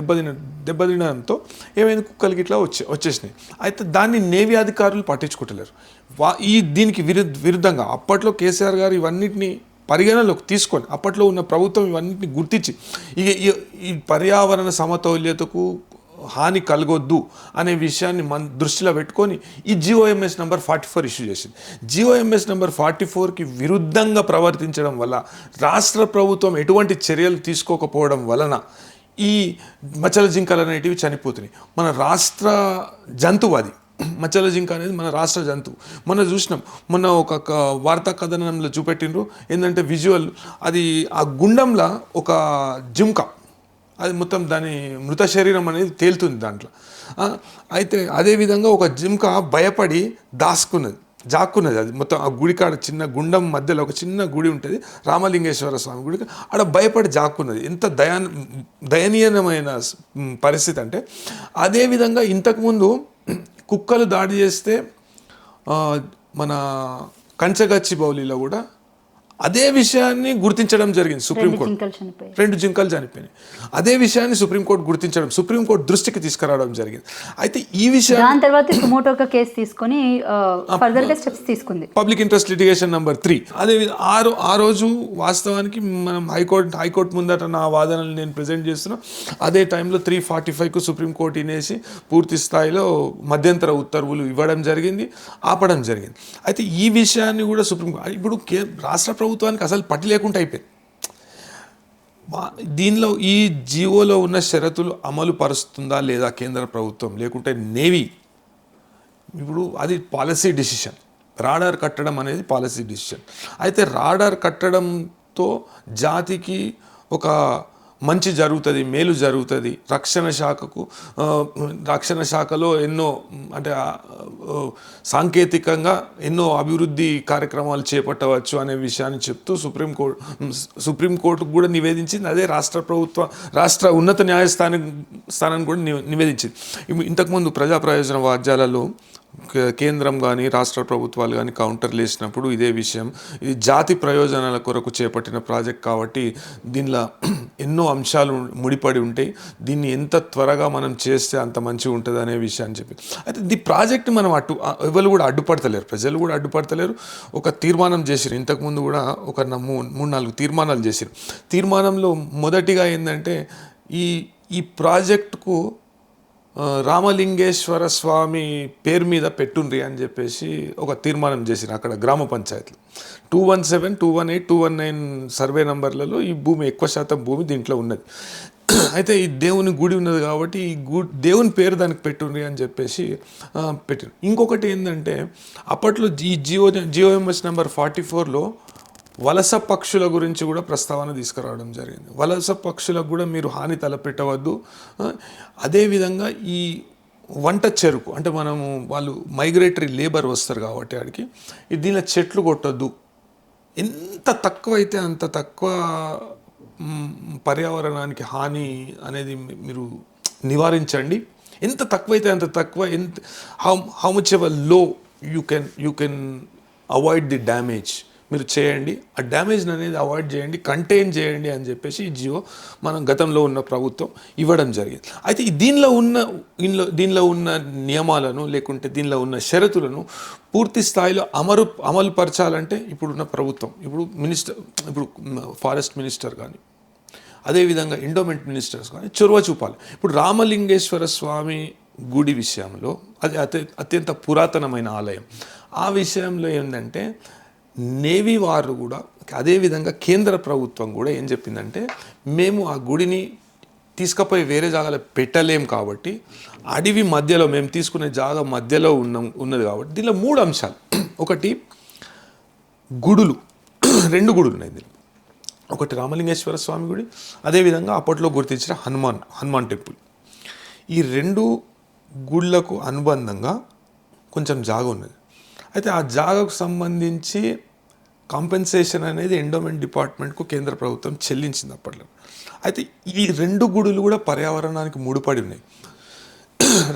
దెబ్బతినడంతో ఏమైంది, కుక్కలకి ఇట్లా వచ్చేసినాయి. అయితే దాన్ని నేవీ అధికారులు పట్టించుకుంటలేరు. దీనికి విరుద్ధంగా అప్పట్లో కేసీఆర్ గారు ఇవన్నిటిని పరిగణలోకి తీసుకొని అప్పట్లో ఉన్న ప్రభుత్వం ఇవన్నిటిని గుర్తించి ఈ పర్యావరణ సమతౌల్యతకు హాని కలగొద్దు అనే విషయాన్ని దృష్టిలో పెట్టుకొని ఈ GOMS నంబర్ 44 ఇష్యూ చేసింది. GOMS నంబర్ 44కి విరుద్ధంగా ప్రవర్తించడం వల్ల రాష్ట్ర ప్రభుత్వం ఎటువంటి చర్యలు తీసుకోకపోవడం వలన ఈ మచ్చల జింకలు అనేటివి చనిపోతున్నాయి. మన రాష్ట్ర జంతువు అది. మచ్చల జింక అనేది మన రాష్ట్ర జంతువు. మొన్న ఒక వార్తా కథనంలో చూపెట్టిండ్రు ఏంటంటే విజువల్, అది ఆ గుండంలో ఒక జింక, అది మొత్తం దాని మృత శరీరం అనేది తేలుతుంది దాంట్లో. అయితే అదేవిధంగా ఒక జింక భయపడి జాక్కున్నది. అది మొత్తం ఆ గుడికాడ చిన్న గుండం మధ్యలో ఒక చిన్న గుడి ఉంటుంది, రామలింగేశ్వర స్వామి గుడికి. ఆడ భయపడి జాక్కున్నది. ఎంత దయనీయమైన పరిస్థితి అంటే. అదేవిధంగా ఇంతకుముందు కుక్కలు దాడి చేస్తే మన కంచగచ్చి బౌలిలో కూడా అదే విషయాన్ని గుర్తించడం జరిగింది సుప్రీంకోర్టు. జింకలు చనిపోయాయి. 2 జింకలు చనిపోయినాయి. అదే విషయాన్ని సుప్రీంకోర్టు గుర్తించడం, సుప్రీంకోర్టు దృష్టికి తీసుకురావడం జరిగింది. అయితే ఈ విషయం దాని తర్వాత సుమోటోగా కేసు తీసుకొని ఫర్దర్ గా స్టెప్స్ తీసుకుంది. Public interest litigation number 3. అదే ఆ రోజు వాస్తవానికి మనం హైకోర్టు ముందట నా వాదనలు నేను ప్రజెంట్ చేస్తున్నా. అదే టైంలో 345కు సుప్రీంకోర్టు వినేసి పూర్తి స్థాయిలో మధ్యంతర ఉత్తర్వులు ఇవ్వడం జరిగింది, ఆపడం జరిగింది. అయితే ఈ విషయాన్ని కూడా సుప్రీంకోర్టు ఇప్పుడు రాష్ట్ర ప్రభుత్వానికి అసలు పట్టి లేకుండా అయిపోయింది. దీనిలో ఈ జీవోలో ఉన్న షరతులు అమలు పరుస్తుందా లేదా కేంద్ర ప్రభుత్వం, లేకుంటే నేవీ. ఇప్పుడు అది పాలసీ డిసిషన్. రాడార్ కట్టడం అనేది పాలసీ డిసిషన్. అయితే రాడార్ కట్టడంతో జాతికి ఒక మంచి జరుగుతుంది, మేలు జరుగుతుంది, రక్షణ శాఖలో ఎన్నో అంటే సాంకేతికంగా ఎన్నో అభివృద్ధి కార్యక్రమాలు చేపట్టవచ్చు అనే విషయాన్ని చెప్తూ సుప్రీంకోర్టుకు కూడా నివేదించింది. అదే రాష్ట్ర ఉన్నత న్యాయస్థానాన్ని కూడా నివేదించింది. ఇంతకుముందు ప్రజా ప్రయోజన వాద్యాలలో కేంద్రం కానీ రాష్ట్ర ప్రభుత్వాలు కానీ కౌంటర్లు వేసినప్పుడు ఇదే విషయం, ఇది జాతి ప్రయోజనాల కొరకు చేపట్టిన ప్రాజెక్ట్ కాబట్టి దీనిలో ఎన్నో అంశాలు ముడిపడి ఉంటాయి, దీన్ని ఎంత త్వరగా మనం చేస్తే అంత మంచిగా ఉంటుంది అనే విషయాన్ని చెప్పి. అయితే ఈ ప్రాజెక్ట్ మనం ఎవరు కూడా అడ్డుపడతలేరు, ప్రజలు కూడా అడ్డుపడతలేరు. ఒక తీర్మానం చేసిరు, ఇంతకుముందు కూడా ఒక 3-4 తీర్మానాలు చేసిరు. తీర్మానంలో మొదటిగా ఏంటంటే ఈ ప్రాజెక్టుకు రామలింగేశ్వర స్వామి పేరు మీద పెట్టుండ్రి అని చెప్పేసి ఒక తీర్మానం చేసిన అక్కడ గ్రామ పంచాయతీలు 217, 218, 219 సర్వే నంబర్లలో ఈ భూమి ఎక్కువ శాతం భూమి దీంట్లో ఉన్నది. అయితే ఈ దేవుని గుడి ఉన్నది కాబట్టి ఈ దేవుని పేరు దానికి పెట్టుండ్రి అని చెప్పేసి పెట్టారు. ఇంకొకటి ఏంటంటే అప్పట్లో ఈ జిఓఎంఎస్ నెంబర్ 44లో వలస పక్షుల గురించి కూడా ప్రస్తావన తీసుకురావడం జరిగింది. వలస పక్షులకు కూడా మీరు హాని తలపెట్టవద్దు. అదేవిధంగా ఈ వంట చెరుకు అంటే వాళ్ళు మైగ్రేటరీ లేబర్ వస్తారు కాబట్టి ఆడికి దీనిలో చెట్లు కొట్టొద్దు. ఎంత తక్కువైతే అంత తక్కువ పర్యావరణానికి హాని అనేది మీరు నివారించండి. ఎంత తక్కువైతే అంత తక్కువ, హౌ మచ్ ఎవర్ లో you can avoid the damage మీరు చేయండి, ఆ డ్యామేజ్ అనేది అవాయిడ్ చేయండి, కంటైన్ చేయండి అని చెప్పేసి ఈ జియో మనం గతంలో ఉన్న ప్రభుత్వం ఇవ్వడం జరిగింది. అయితే దీనిలో ఉన్న నియమాలను లేకుంటే దీనిలో ఉన్న షరతులను పూర్తి స్థాయిలో అమలు పరచాలంటే ఇప్పుడున్న ప్రభుత్వం, ఇప్పుడు ఫారెస్ట్ మినిస్టర్ కానీ అదేవిధంగా ఎండోమెంట్ మినిస్టర్స్ కానీ చొరవ చూపాలి. ఇప్పుడు రామలింగేశ్వర స్వామి గుడి విషయంలో అది అత్యంత పురాతనమైన ఆలయం. ఆ విషయంలో ఏంటంటే నేవీ వారు కూడా అదేవిధంగా కేంద్ర ప్రభుత్వం కూడా ఏం చెప్పిందంటే మేము ఆ గుడిని తీసుకుపోయి వేరే జాగాలో పెట్టలేం కాబట్టి అడవి మధ్యలో మేము తీసుకునే జాగా మధ్యలో ఉన్నది కాబట్టి దీనిలో 3 అంశాలు. ఒకటి గుడులు, 2 గుడులు ఉన్నాయి దీనిలో. ఒకటి రామలింగేశ్వర స్వామి గుడి, అదేవిధంగా అప్పట్లో గుర్తించిన హనుమాన్ టెంపుల్. ఈ 2 గుళ్ళకు అనుబంధంగా కొంచెం జాగా ఉన్నది. అయితే ఆ జాగాకు సంబంధించి కాంపెన్సేషన్ అనేది ఎండోమెంట్ డిపార్ట్మెంట్కు కేంద్ర ప్రభుత్వం చెల్లించింది అప్పట్లో. అయితే ఈ 2 గుడులు కూడా పర్యావరణానికి ముడిపడి ఉన్నాయి.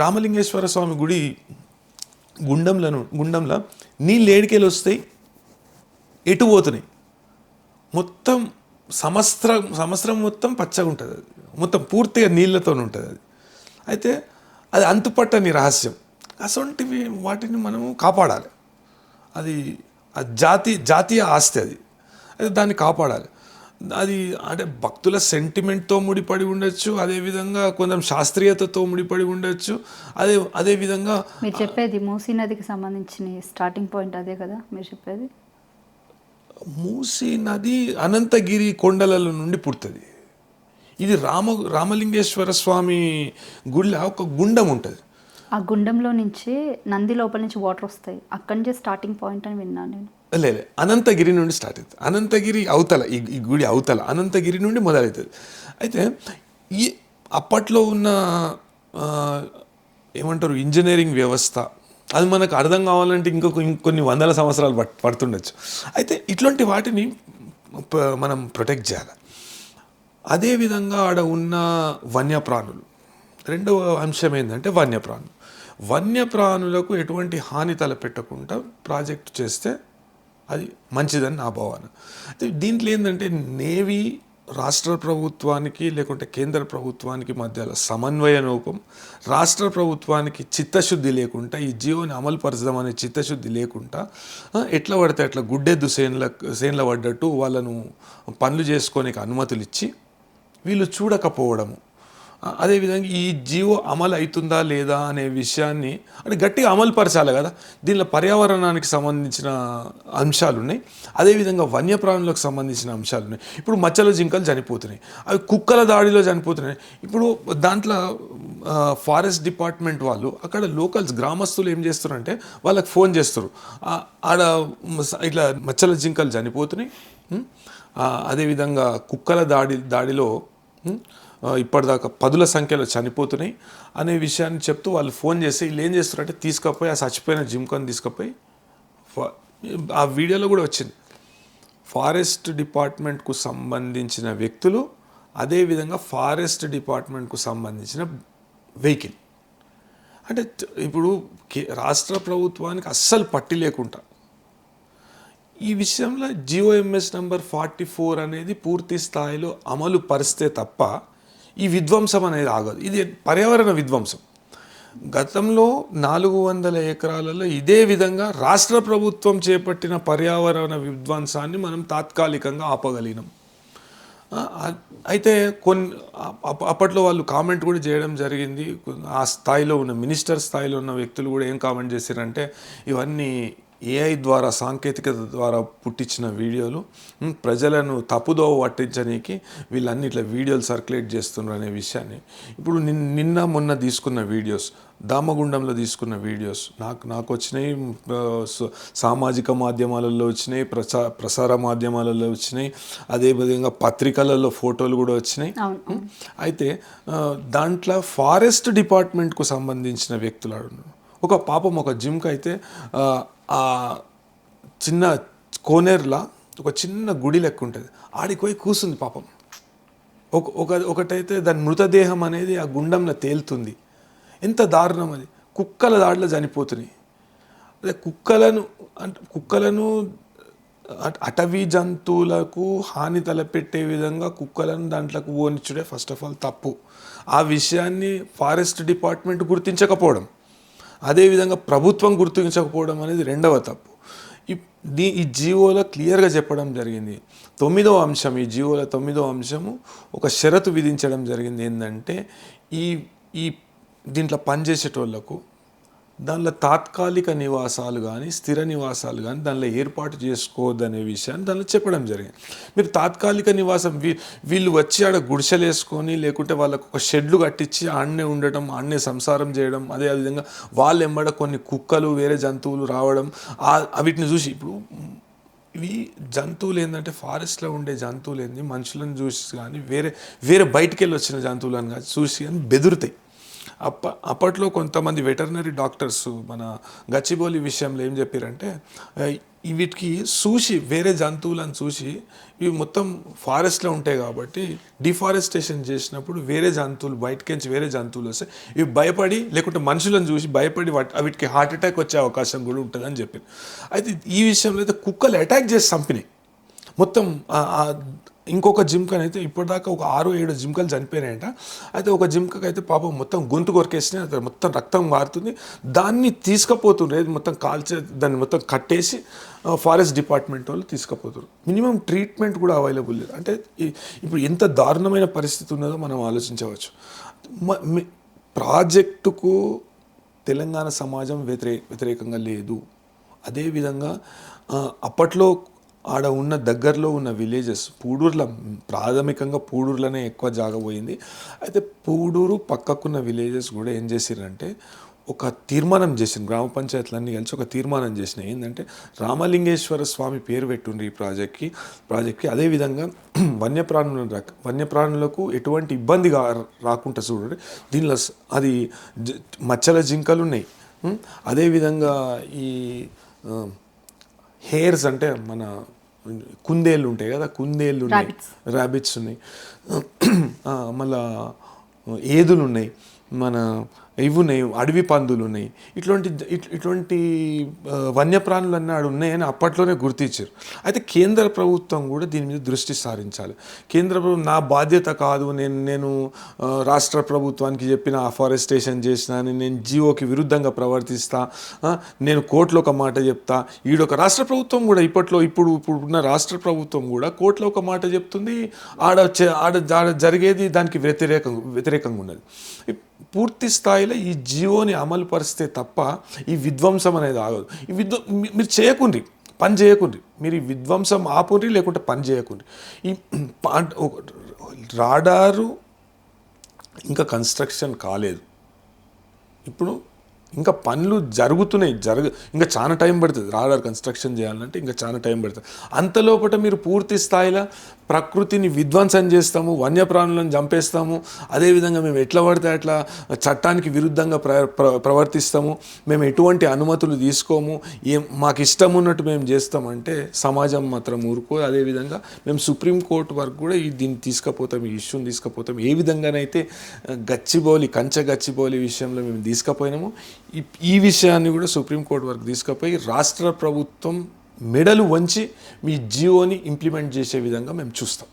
రామలింగేశ్వర స్వామి గుడి గుండంలో నీళ్ళు ఏడికెళ్ళి వస్తాయి, ఎటు పోతున్నాయి, మొత్తం సంవత్సరం మొత్తం పచ్చగా ఉంటుంది, అది మొత్తం పూర్తిగా నీళ్ళతో ఉంటుంది అది. అయితే అది అంతుపట్టని రహస్యం. అసొంటివి వాటిని మనము కాపాడాలి. అది జాతీయ ఆస్తి అది. అయితే దాన్ని కాపాడాలి. అది అంటే భక్తుల సెంటిమెంట్తో ముడిపడి ఉండొచ్చు, అదేవిధంగా కొంచెం శాస్త్రీయతతో ముడిపడి ఉండొచ్చు. అదేవిధంగా మీరు చెప్పేది మూసీ నదికి సంబంధించిన స్టార్టింగ్ పాయింట్ అదే కదా మీరు చెప్పేది? మూసీ నది అనంతగిరి కొండల నుండి పుడుతుంది. ఇది రామలింగేశ్వర స్వామి గుడిలో ఒక గుండం ఉంటుంది. ఆ గుండంలో నుంచి నంది లోపల నుంచి వాటర్ వస్తాయి, అక్కడి నుంచి స్టార్టింగ్ పాయింట్ అని విన్నాను నేను. లేదు, అనంతగిరి నుండి స్టార్ట్ అవుతుంది. అనంతగిరి అవతల ఈ గుడి అవతల అనంతగిరి నుండి మొదలవుతుంది. అయితే ఈ అప్పట్లో ఉన్న ఏమంటారు ఇంజనీరింగ్ వ్యవస్థ అది మనకు అర్థం కావాలంటే ఇంకొన్ని వందల సంవత్సరాలు పడుతుండొచ్చు. అయితే ఇట్లాంటి వాటిని మనం ప్రొటెక్ట్ చేయాలి. అదేవిధంగా ఆడ ఉన్న వన్యప్రాణులు, 2వ అంశం ఏంటంటే వన్యప్రాణులకు ఎటువంటి హాని తలపెట్టకుండా ప్రాజెక్టు చేస్తే అది మంచిదని నా భావన. అయితే దీంట్లో ఏంటంటే నేవీ రాష్ట్ర ప్రభుత్వానికి లేకుంటే కేంద్ర ప్రభుత్వానికి మధ్యలో సమన్వయ లోపం, రాష్ట్ర ప్రభుత్వానికి చిత్తశుద్ధి లేకుండా ఈ జియోని అమలుపరచదామనే చిత్తశుద్ధి లేకుండా ఎట్లా పడితే అట్లా గుడ్డెద్దు సేన్ల పడ్డట్టు వాళ్ళను పనులు చేసుకోనికి అనుమతులు ఇచ్చి వీళ్ళు చూడకపోవడము. అదేవిధంగా ఈ జియో అమలు అవుతుందా లేదా అనే విషయాన్ని అంటే గట్టిగా అమలు పరచాలి కదా. దీనిలో పర్యావరణానికి సంబంధించిన అంశాలు ఉన్నాయి, అదేవిధంగా వన్యప్రాణులకు సంబంధించిన అంశాలు ఉన్నాయి. ఇప్పుడు మచ్చల జింకలు చనిపోతున్నాయి, అవి కుక్కల దాడిలో చనిపోతున్నాయి. ఇప్పుడు దాంట్లో ఫారెస్ట్ డిపార్ట్మెంట్ వాళ్ళు అక్కడ లోకల్స్ గ్రామస్తులు ఏం చేస్తారంటే వాళ్ళకి ఫోన్ చేస్తారు, ఆడ ఇట్లా మచ్చల జింకలు చనిపోతున్నాయి, అదేవిధంగా కుక్కల దాడిలో ఇప్పటిదాకా 10ల సంఖ్యలో చనిపోతున్నాయి అనే విషయాన్ని చెప్తూ వాళ్ళు ఫోన్ చేసి వీళ్ళు ఏం చేస్తారంటే తీసుకుపోయి ఆ చచ్చిపోయిన జింకని తీసుకుపోయి ఆ వీడియోలో కూడా వచ్చింది ఫారెస్ట్ డిపార్ట్మెంట్కు సంబంధించిన వ్యక్తులు, అదేవిధంగా ఫారెస్ట్ డిపార్ట్మెంట్కు సంబంధించిన వెహికల్. అంటే ఇప్పుడు రాష్ట్ర ప్రభుత్వానికి అస్సలు పట్టి లేకుండా ఈ విషయంలో జియోఎంఎస్ నంబర్ 44 అనేది పూర్తి స్థాయిలో అమలు పరిస్తే తప్ప ఈ విధ్వంసం అనేది ఆగదు. ఇది పర్యావరణ విధ్వంసం. గతంలో 400 ఎకరాలలో ఇదే విధంగా రాష్ట్ర ప్రభుత్వం చేపట్టిన పర్యావరణ విధ్వంసాన్ని మనం తాత్కాలికంగా ఆపగలిగినాం. అయితే అప్పట్లో వాళ్ళు కామెంట్ కూడా చేయడం జరిగింది. ఆ స్థాయిలో ఉన్న మినిస్టర్ స్థాయిలో ఉన్న వ్యక్తులు కూడా ఏం కామెంట్ చేశారంటే ఇవన్నీ ఏఐ ద్వారా సాంకేతికత ద్వారా పుట్టించిన వీడియోలు, ప్రజలను తప్పుదోవ పట్టించడానికి వీళ్ళన్ని ఇట్లా వీడియోలు సర్క్యులేట్ చేస్తున్నారు అనే విషయాన్ని ఇప్పుడు నిన్న మొన్న తీసుకున్న వీడియోస్, దామగుండంలో తీసుకున్న వీడియోస్ నాకు వచ్చినాయి, సామాజిక మాధ్యమాలలో వచ్చినాయి, ప్రసార మాధ్యమాలలో వచ్చినాయి, అదేవిధంగా పత్రికలలో ఫోటోలు కూడా వచ్చినాయి. అయితే దాంట్లో ఫారెస్ట్ డిపార్ట్మెంట్కు సంబంధించిన వ్యక్తులు ఒక పాపం ఒక జిమ్కి అయితే ఆ చిన్న కోనేరులా ఒక చిన్న గుడి లెక్క ఉంటుంది, ఆడికి పోయి కూర్చుంది పాపం. ఒకటైతే దాని మృతదేహం అనేది ఆ గుండంలో తేలుతుంది. ఎంత దారుణం అది. కుక్కల దాడిలో చనిపోతున్నాయి. అదే కుక్కలను అటవీ జంతువులకు హాని తలపెట్టే విధంగా కుక్కలను దాంట్లోకి ఓనిచ్చుడే ఫస్ట్ ఆఫ్ ఆల్ తప్పు. ఆ విషయాన్ని ఫారెస్ట్ డిపార్ట్మెంట్ గుర్తించకపోవడం, అదేవిధంగా ప్రభుత్వం గుర్తించకపోవడం అనేది రెండవ తప్పు. ఈ జీవోలో క్లియర్గా చెప్పడం జరిగింది. 9వ అంశం, ఈ జీవోల 9వ అంశము ఒక షరతు విధించడం జరిగింది. ఏంటంటే ఈ దీంట్లో పనిచేసేటోళ్లకు దానిలో తాత్కాలిక నివాసాలు కానీ స్థిర నివాసాలు కానీ దానిలో ఏర్పాటు చేసుకోవద్దనే విషయాన్ని దానిలో చెప్పడం జరిగింది. మీరు తాత్కాలిక నివాసం వీళ్ళు వచ్చి ఆడ గుడిసెలు వేసుకొని లేకుంటే వాళ్ళకు ఒక షెడ్లు కట్టించి ఆడనే ఉండటం, ఆడనే సంసారం చేయడం, అదేవిధంగా వాళ్ళు ఎంబడ కొన్ని కుక్కలు వేరే జంతువులు రావడం, వీటిని చూసి ఇప్పుడు ఇవి జంతువులు ఏంటంటే ఫారెస్ట్లో ఉండే జంతువులు ఏంది మనుషులను చూసి కానీ వేరే బయటికి వెళ్ళి వచ్చిన జంతువులను కానీ చూసి కానీ బెదురుతాయి. అప్పట్లో కొంతమంది వెటర్నరీ డాక్టర్స్ మన గచ్చిబౌలి విషయంలో ఏం చెప్పారంటే వీటికి చూసి వేరే జంతువులను చూసి ఇవి మొత్తం ఫారెస్ట్లో ఉంటాయి కాబట్టి డిఫారెస్టేషన్ చేసినప్పుడు వేరే జంతువులు బయటకించి వేరే జంతువులు వస్తే ఇవి భయపడి లేకుంటే మనుషులను చూసి భయపడి వీటికి హార్ట్ అటాక్ వచ్చే అవకాశం కూడా ఉంటుందని చెప్పారు. అయితే ఈ విషయంలో అయితే కుక్కలు అటాక్ చేసి చంపినాయి మొత్తం. ఇంకొక జింకని అయితే ఇప్పటిదాకా ఒక 6-7 జింకలు చనిపోయినాయంట. అయితే ఒక జింకకి అయితే పాపం మొత్తం గొంతు కొరికేసినాయి, అది మొత్తం రక్తం మారుతుంది. దాన్ని తీసుకుపోతుండ్రు, మొత్తం దాన్ని మొత్తం కట్టేసి ఫారెస్ట్ డిపార్ట్మెంట్ వాళ్ళు తీసుకుపోతారు. మినిమం ట్రీట్మెంట్ కూడా అవైలబుల్ లేదు. అంటే ఇప్పుడు ఎంత దారుణమైన పరిస్థితి ఉన్నదో మనం ఆలోచించవచ్చు. ప్రాజెక్టుకు తెలంగాణ సమాజం వ్యతిరేకంగా లేదు. అదేవిధంగా అప్పట్లో ఆడ ఉన్న దగ్గరలో ఉన్న విలేజెస్ పూడూరులో ప్రాథమికంగా పూడూరులోనే ఎక్కువ జాగా పోయింది. అయితే పూడూరు పక్కకున్న విలేజెస్ కూడా ఏం చేసిరంటే ఒక తీర్మానం చేసింది, గ్రామ పంచాయతీలన్నీ కలిసి ఒక తీర్మానం చేసినాయి. ఏంటంటే రామలింగేశ్వర స్వామి పేరు పెట్టుండ్రు ఈ ప్రాజెక్ట్కి. అదేవిధంగా వన్యప్రాణులకు ఎటువంటి ఇబ్బంది రాకుండా చూడండి. దీనిలో అది మచ్చల జింకలు ఉన్నాయి, అదేవిధంగా ఈ హేర్స్ అంటే మన కుందేళ్ళు ఉంటాయి కదా, కుందేళ్ళు ఉన్నాయి, ర్యాబిట్స్ ఉన్నాయి, మళ్ళా ఏదులు ఉన్నాయి, మన ఇవి ఉన్నాయి, అడవి పందులు ఉన్నాయి, ఇటువంటి వన్యప్రాణులన్నీ ఆడ ఉన్నాయని అప్పట్లోనే గుర్తించారు. అయితే కేంద్ర ప్రభుత్వం కూడా దీని మీద దృష్టి సారించాలి. కేంద్ర ప్రభుత్వం నా బాధ్యత కాదు, నేను రాష్ట్ర ప్రభుత్వానికి చెప్పిన అఫారెస్టేషన్ చేసిన అని, నేను జీవోకి విరుద్ధంగా ప్రవర్తిస్తా, నేను కోర్టులో ఒక మాట చెప్తా, ఈడొక రాష్ట్ర ప్రభుత్వం కూడా ఇప్పుడు ఉన్న రాష్ట్ర ప్రభుత్వం కూడా కోర్టులో ఒక మాట చెప్తుంది, ఆడ జరిగేది దానికి వ్యతిరేకంగా ఉన్నది. పూర్తి స్థాయిలో ఈ జీవోని అమలు పరిస్తే తప్ప ఈ విధ్వంసం అనేది ఆగదు. మీరు చేయకుండ్రి, పని చేయకుండ్రి, మీరు ఈ విధ్వంసం ఆపుండ్రి, లేకుంటే పని చేయకుండ్రి. ఈ రాడారు ఇంకా కన్స్ట్రక్షన్ కాలేదు, ఇప్పుడు ఇంకా పనులు జరుగుతున్నాయి, ఇంకా చాలా టైం పడుతుంది. రాడార్ కన్స్ట్రక్షన్ చేయాలంటే ఇంకా చాలా టైం పడుతుంది. అంతలోపట మీరు పూర్తి స్థాయిలో ప్రకృతిని విధ్వంసం చేస్తాము, వన్యప్రాణులను చంపేస్తాము, అదేవిధంగా మేము ఎట్లా పడితే అట్లా చట్టానికి విరుద్ధంగా ప్రవర్తిస్తాము, మేము ఎటువంటి అనుమతులు తీసుకోము, మాకు ఇష్టం ఉన్నట్టు మేము చేస్తామంటే సమాజం మాత్రం ఊరుకో. అదేవిధంగా మేము సుప్రీంకోర్టు వరకు కూడా దీన్ని తీసుకుపోతాం, ఈ ఇష్యూని తీసుకుపోతాం. ఏ విధంగానైతే కంచె గచ్చిబౌలి విషయంలో మేము తీసుకుపోయినాము, ఈ విషయాన్ని కూడా సుప్రీంకోర్టు వరకు తీసుకుపోయి రాష్ట్ర ప్రభుత్వం మెడలు వంచి మీ జియోని ఇంప్లిమెంట్ చేసే విధంగా మేము చూస్తాం.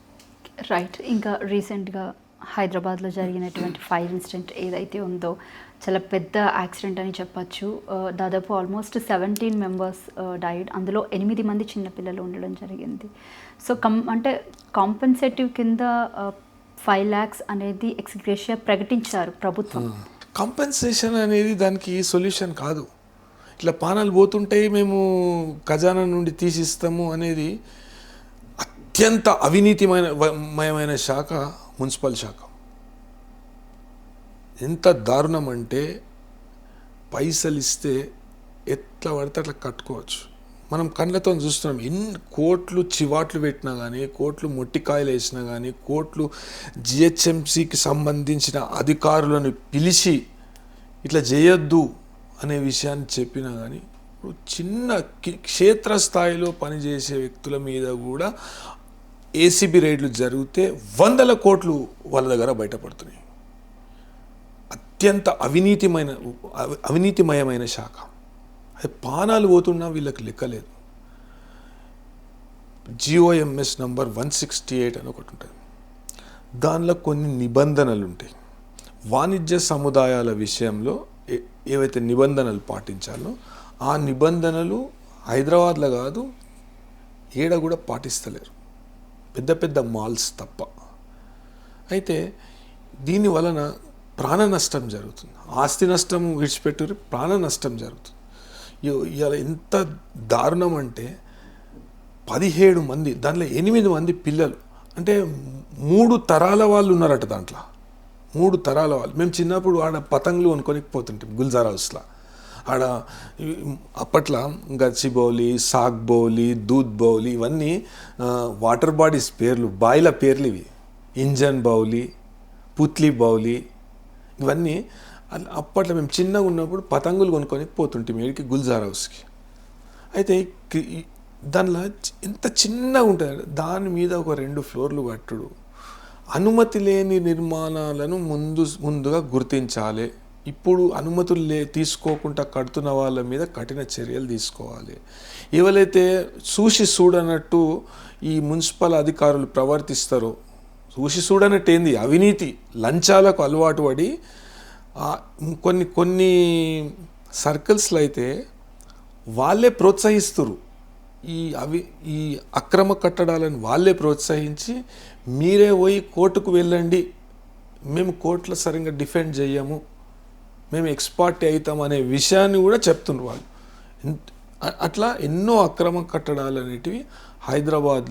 రైట్. ఇంకా రీసెంట్గా హైదరాబాద్లో జరిగినటువంటి ఫైర్ ఇన్సిడెంట్ ఏదైతే ఉందో చాలా పెద్ద యాక్సిడెంట్ అని చెప్పచ్చు. దాదాపు ఆల్మోస్ట్ 17 మెంబర్స్ డైడ్, అందులో 8 మంది చిన్నపిల్లలు ఉండడం జరిగింది. సో అంటే కాంపెన్సేటివ్ కింద 5 lakhs అనేది ఎక్స్గ్రేషియా ప్రకటించారు ప్రభుత్వం. కాంపెన్సేషన్ అనేది దానికి సొల్యూషన్ కాదు. ఇట్లా పానాలు పోతుంటే మేము ఖజానా నుండి తీసిస్తాము అనేది అత్యంత అవినీతిమయమైన శాఖ మున్సిపల్ శాఖ. ఎంత దారుణం అంటే పైసలు ఇస్తే ఎట్లా పడితే అట్లా కట్టుకోవచ్చు. మనం కళ్ళతో చూస్తున్నాం, ఎన్ని కోట్లు చివాట్లు పెట్టినా కానీ, కోట్లు మొట్టికాయలు వేసినా కానీ, కోట్లు జిహెచ్ఎంసీకి సంబంధించిన అధికారులను పిలిచి ఇట్లా చేయొద్దు అనే విషయాన్ని చెప్పినా కానీ, ఇప్పుడు చిన్న క్షేత్రస్థాయిలో పనిచేసే వ్యక్తుల మీద కూడా ఏసీబీ రైడ్లు జరిగితే 100 కోట్లు వాళ్ళ దగ్గర బయటపడుతున్నాయి. అత్యంత అవినీతిమయమైన శాఖ. అది పానాలు పోతున్నా వీళ్ళకి లెక్కలేదు. GOMS నంబర్ 168 అని ఒకటి ఉంటుంది. దానిలో కొన్ని నిబంధనలు ఉంటాయి. వాణిజ్య సముదాయాల విషయంలో ఏవైతే నిబంధనలు పాటించాలో ఆ నిబంధనలు హైదరాబాద్లో కాదు, ఏడ కూడా పాటిస్తలేరు, పెద్ద పెద్ద మాల్స్ తప్ప. అయితే దీని వలన ప్రాణ నష్టం జరుగుతుంది. ఆస్తి నష్టం విడిచిపెట్టారు, ప్రాణ నష్టం జరుగుతుంది. ఇవాళ ఎంత దారుణం అంటే 17 మంది, దాంట్లో 8 మంది పిల్లలు, అంటే 3 తరాల వాళ్ళు ఉన్నారట దాంట్లో. 3 తరాల వాళ్ళు. మేము చిన్నప్పుడు ఆడ పతంగులు అనుకొని పోతుంటాం గుల్జార్ హౌస్లో. ఆడ అప్పట్లో గచ్చిబౌలి, సాగ్ బౌలి, దూద్ బౌలి ఇవన్నీ వాటర్ బాడీస్ పేర్లు, బాయిల పేర్లు ఇవి. ఇంజన్ బౌలి, పుత్లీ బౌలి ఇవన్నీ అప్పట్లో మేము చిన్నగా ఉన్నప్పుడు పతంగులు కొనుక్కొని పోతుంటాం ఏడికి, గుల్జార్ హౌస్కి. అయితే దానిలో ఎంత చిన్నగా ఉంటుంది, దాని మీద ఒక 2 ఫ్లోర్లు కట్టుడు. అనుమతి లేని నిర్మాణాలను ముందుగా గుర్తించాలి. ఇప్పుడు అనుమతులు తీసుకోకుండా కడుతున్న వాళ్ళ మీద కఠిన చర్యలు తీసుకోవాలి. ఎవరైతే చూడనట్టు ఈ మున్సిపల్ అధికారులు ప్రవర్తిస్తారో, చూడనట్టు ఏంది, అవినీతి లంచాలకు అలవాటు పడి కొన్ని సర్కిల్స్లో అయితే వాళ్ళే ప్రోత్సహిస్తారు. ఈ అక్రమ కట్టడాలను వాళ్ళే ప్రోత్సహించి, మీరే పోయి కోర్టుకు వెళ్ళండి, మేము కోర్టులో సరిగ్గా డిఫెండ్ చేయము, మేము ఎక్స్పర్ట్ అవుతాం అనే విషయాన్ని కూడా చెప్తున్నారు వాళ్ళు. అట్లా ఎన్నో అక్రమ కట్టడాలు అనేటివి హైదరాబాద్